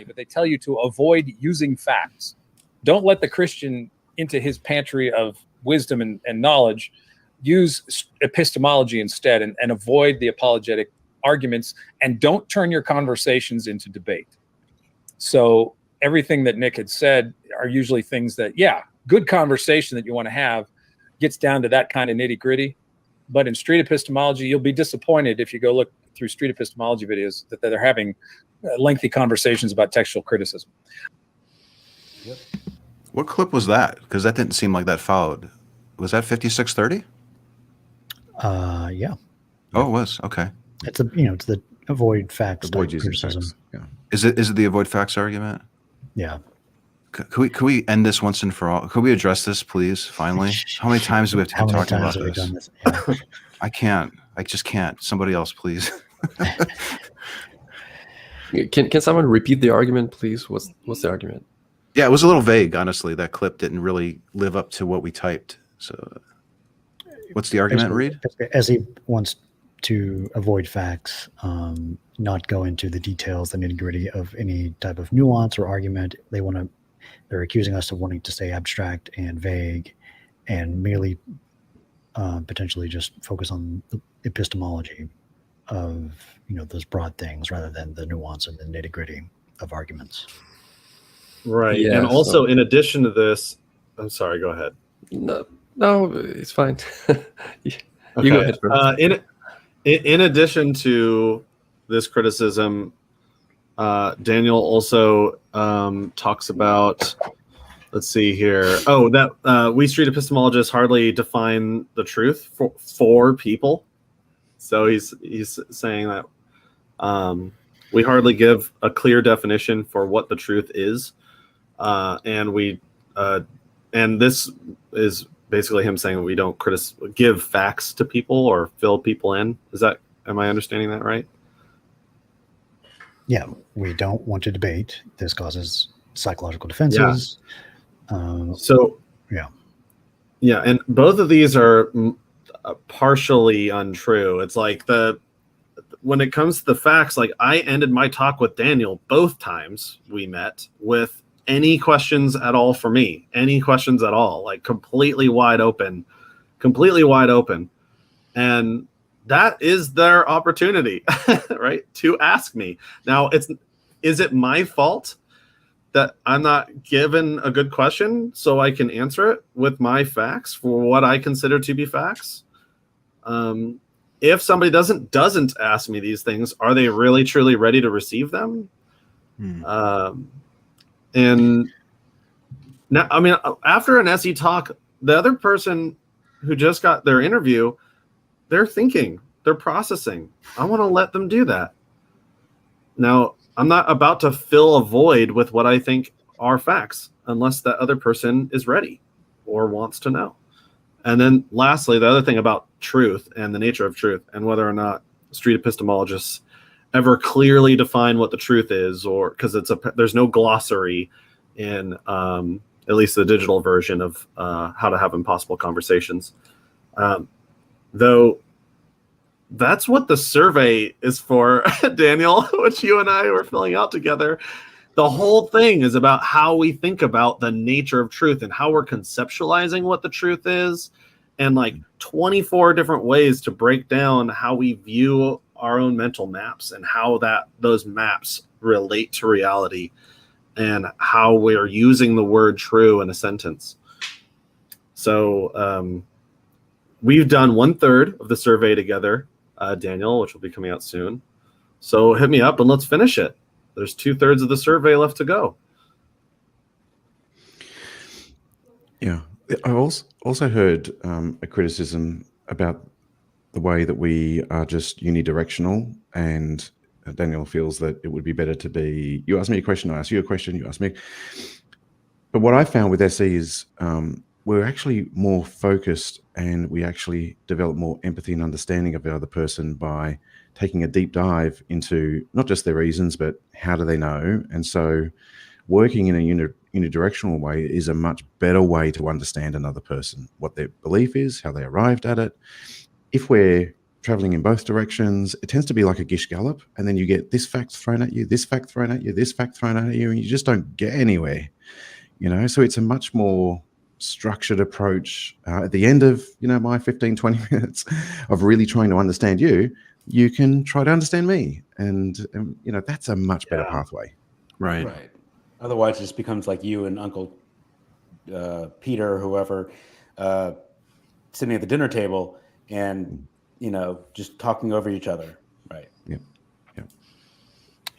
But they tell you to avoid using facts. Don't let the Christian into his pantry of wisdom and knowledge. Use epistemology instead, and avoid the apologetic arguments, and don't turn your conversations into debate. So everything that Nick had said are usually things that, good conversation that you want to have, gets down to that kind of nitty gritty. But in street epistemology, you'll be disappointed if you go look through street epistemology videos that they're having lengthy conversations about textual criticism. Yep. What clip was that? Because that didn't seem like that followed. Was that 5630? Yeah. Oh, it was. Okay. It's it's the avoid facts Avoid type using criticism. facts. Yeah. Is it the avoid facts argument? Yeah. Could we end this once and for all? Could we address this, please? Finally, how many times do we have to keep talking about this? Done this? Yeah. I can't. I just can't. Somebody else, please. Can someone repeat the argument, please? What's the argument? Yeah, it was a little vague, honestly. That clip didn't really live up to what we typed. So, what's the argument, Reid? As he wants to avoid facts, not go into the details, the nitty gritty of any type of nuance or argument. They're accusing us of wanting to stay abstract and vague, and merely potentially just focus on the epistemology of those broad things rather than the nuance and the nitty gritty of arguments. Right. Yeah, and also, in addition to this, I'm sorry, go ahead. No, it's fine. You Okay. go ahead first. In addition to this criticism, Daniel also talks about, let's see here. Oh, that we street epistemologists hardly define the truth for people. So he's saying that we hardly give a clear definition for what the truth is, and this is basically him saying we don't give facts to people or fill people in. Am I understanding that right? Yeah, we don't want to debate. This causes psychological defenses. Yeah, and both of these are partially untrue. It's like when it comes to the facts, like I ended my talk with Daniel both times we met with any questions at all for me, any questions at all, like completely wide open. And that is their opportunity, right? To ask me. Now, is it my fault that I'm not given a good question so I can answer it with my facts for what I consider to be facts? If somebody doesn't ask me these things, are they really truly ready to receive them? And now, I mean, after an SE talk, the other person who just got their interview, they're thinking, they're processing. I want to let them do that. Now, I'm not about to fill a void with what I think are facts unless that other person is ready or wants to know. And then lastly, the other thing about truth and the nature of truth and whether or not street epistemologists ever clearly define what the truth is, or because there's no glossary in at least the digital version of how to have impossible conversations. Though that's what the survey is for, Daniel, which you and I were filling out together. The whole thing is about how we think about the nature of truth and how we're conceptualizing what the truth is, and like 24 different ways to break down how we view our own mental maps and how those maps relate to reality and how we're using the word true in a sentence. So we've done 1/3 of the survey together, Daniel, which will be coming out soon. So hit me up and let's finish it. There's 2/3 of the survey left to go. Yeah. I also heard a criticism about the way that we are just unidirectional, and Daniel feels that it would be better to be, you ask me a question, I ask you a question, you ask me. But what I found with SE is we're actually more focused, and we actually develop more empathy and understanding of the other person by taking a deep dive into not just their reasons, but how do they know? And so working in a unidirectional way is a much better way to understand another person, what their belief is, how they arrived at it. If we're traveling in both directions, it tends to be like a gish gallop, and then you get this fact thrown at you, this fact thrown at you, this fact thrown at you, and you just don't get anywhere, So it's a much more structured approach. At the end of, my 15, 20 minutes of really trying to understand you, you can try to understand me. And that's a much better pathway. Right. Otherwise, it just becomes like you and Uncle Peter or whoever sitting at the dinner table and, just talking over each other. Right.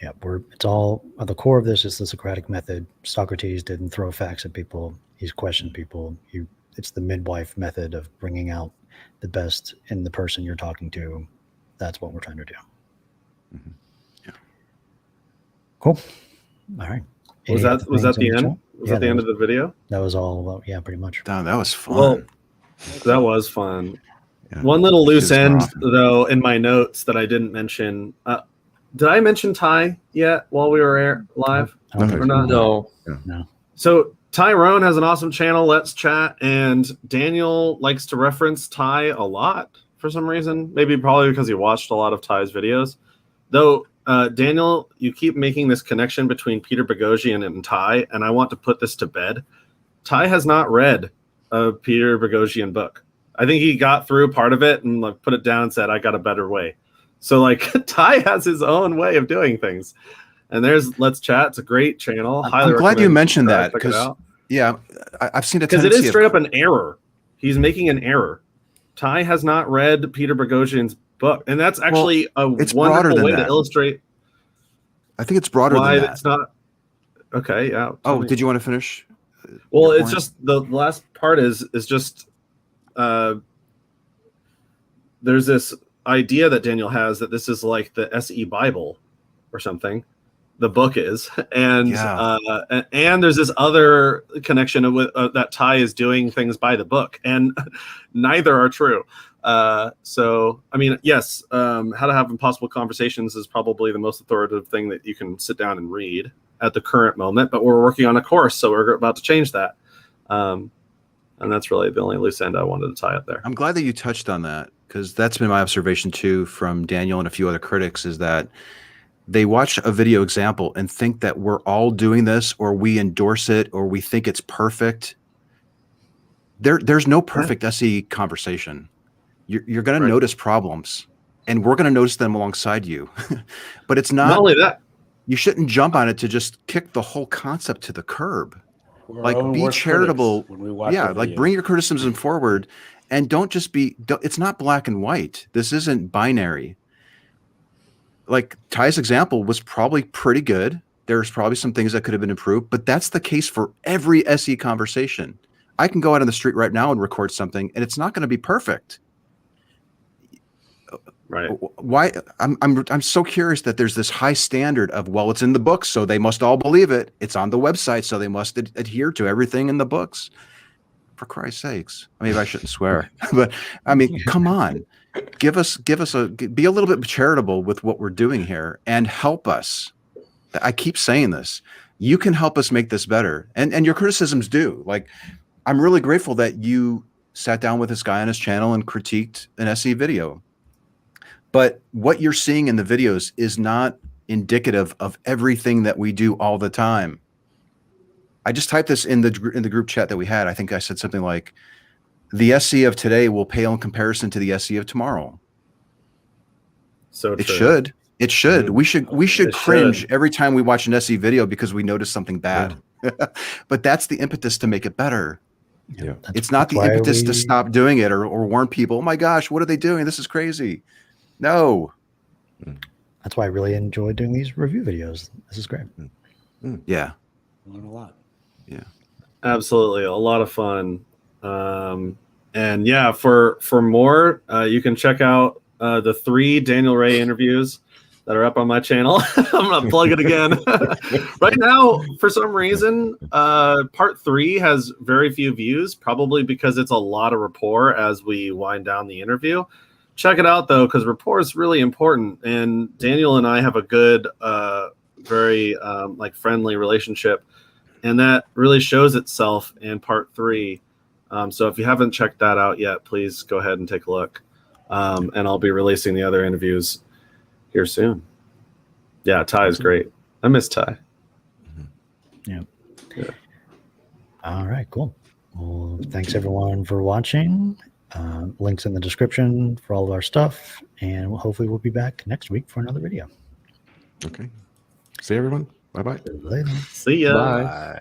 Yeah, it's all at the core of this is the Socratic method. Socrates didn't throw facts at people. He's questioned people. It's the midwife method of bringing out the best in the person you're talking to. That's what we're trying to do. Mm-hmm. Yeah. Cool. All right. Was that the end? Was that the end of the video? That was all. Yeah, pretty much. Damn, that was fun. Well, that was fun. Yeah. One little loose end, often. though, in my notes that I didn't mention. Did I mention Ty yet while we were live? I don't Or not? No. No. So Tyrone has an awesome channel, Let's Chat, and Daniel likes to reference Ty a lot for some reason. Maybe probably because he watched a lot of Ty's videos. Though, Daniel, you keep making this connection between Peter Boghossian and Ty, and I want to put this to bed. Ty has not read a Peter Boghossian book. I think he got through part of it and put it down and said, I got a better way. So Ty has his own way of doing things. And there's Let's Chat. It's a great channel. I'm glad you mentioned that because, I've seen a because it is straight up an error. He's making an error. Ty has not read Peter Boghossian's book, and that's actually it's a broader wonderful than way that. to illustrate. I think it's broader why than that. it's not. Okay, yeah. Oh, did you want to finish? Well, it's point? just the last part is just there's this idea that Daniel has that this is like the SE Bible or something. The book is, and and there's this other connection with that Ty is doing things by the book, and neither are true. So, I mean, yes, How to Have Impossible Conversations is probably the most authoritative thing that you can sit down and read at the current moment, but we're working on a course, so we're about to change that. And that's really the only loose end I wanted to tie up there. I'm glad that you touched on that because that's been my observation too from Daniel and a few other critics is that they watch a video example and think that we're all doing this or we endorse it or we think it's perfect. There's no perfect SE conversation. You're going to notice problems and we're going to notice them alongside you. But it's not only that. You shouldn't jump on it to just kick the whole concept to the curb. Be charitable. Bring your criticism forward and don't just it's not black and white. This isn't binary. Like Ty's example was probably pretty good. There's probably some things that could have been improved, but that's the case for every SE conversation. I can go out on the street right now and record something and it's not going to be perfect. Right. Why? I'm so curious that there's this high standard of, well, it's in the books, so they must all believe it. It's on the website, so they must adhere to everything in the books. For Christ's sakes. Maybe I shouldn't swear, but I mean, come on, be a little bit charitable with what we're doing here and help us. I keep saying this. You can help us make this better. And your criticisms do. Like, I'm really grateful that you sat down with this guy on his channel and critiqued an SE video. But what you're seeing in the videos is not indicative of everything that we do all the time. I just typed this in the group chat that we had. I think I said something like, the SE of today will pale in comparison to the SE of tomorrow. So it should. It should. We should cringe every time we watch an SE video because we notice something bad. Yeah. But that's the impetus to make it better. Yeah. It's not the impetus to stop doing it or warn people, oh my gosh, what are they doing? This is crazy. No. That's why I really enjoy doing these review videos. This is great. Yeah. Learn a lot. Yeah. Absolutely. A lot of fun. And yeah, for more, you can check out the 3 Daniel Ray interviews that are up on my channel. I'm going to plug it again. Right now, for some reason, part 3 has very few views, probably because it's a lot of rapport as we wind down the interview. Check it out, though, because rapport is really important. And Daniel and I have a good, very friendly relationship. And that really shows itself in part 3. So if you haven't checked that out yet, please go ahead and take a look. And I'll be releasing the other interviews here soon. Yeah, Ty is great. I miss Ty. Yeah. All right, cool. Well, thanks everyone for watching. Links in the description for all of our stuff. And hopefully we'll be back next week for another video. Okay. See everyone. Bye-bye. Later. See ya. Bye.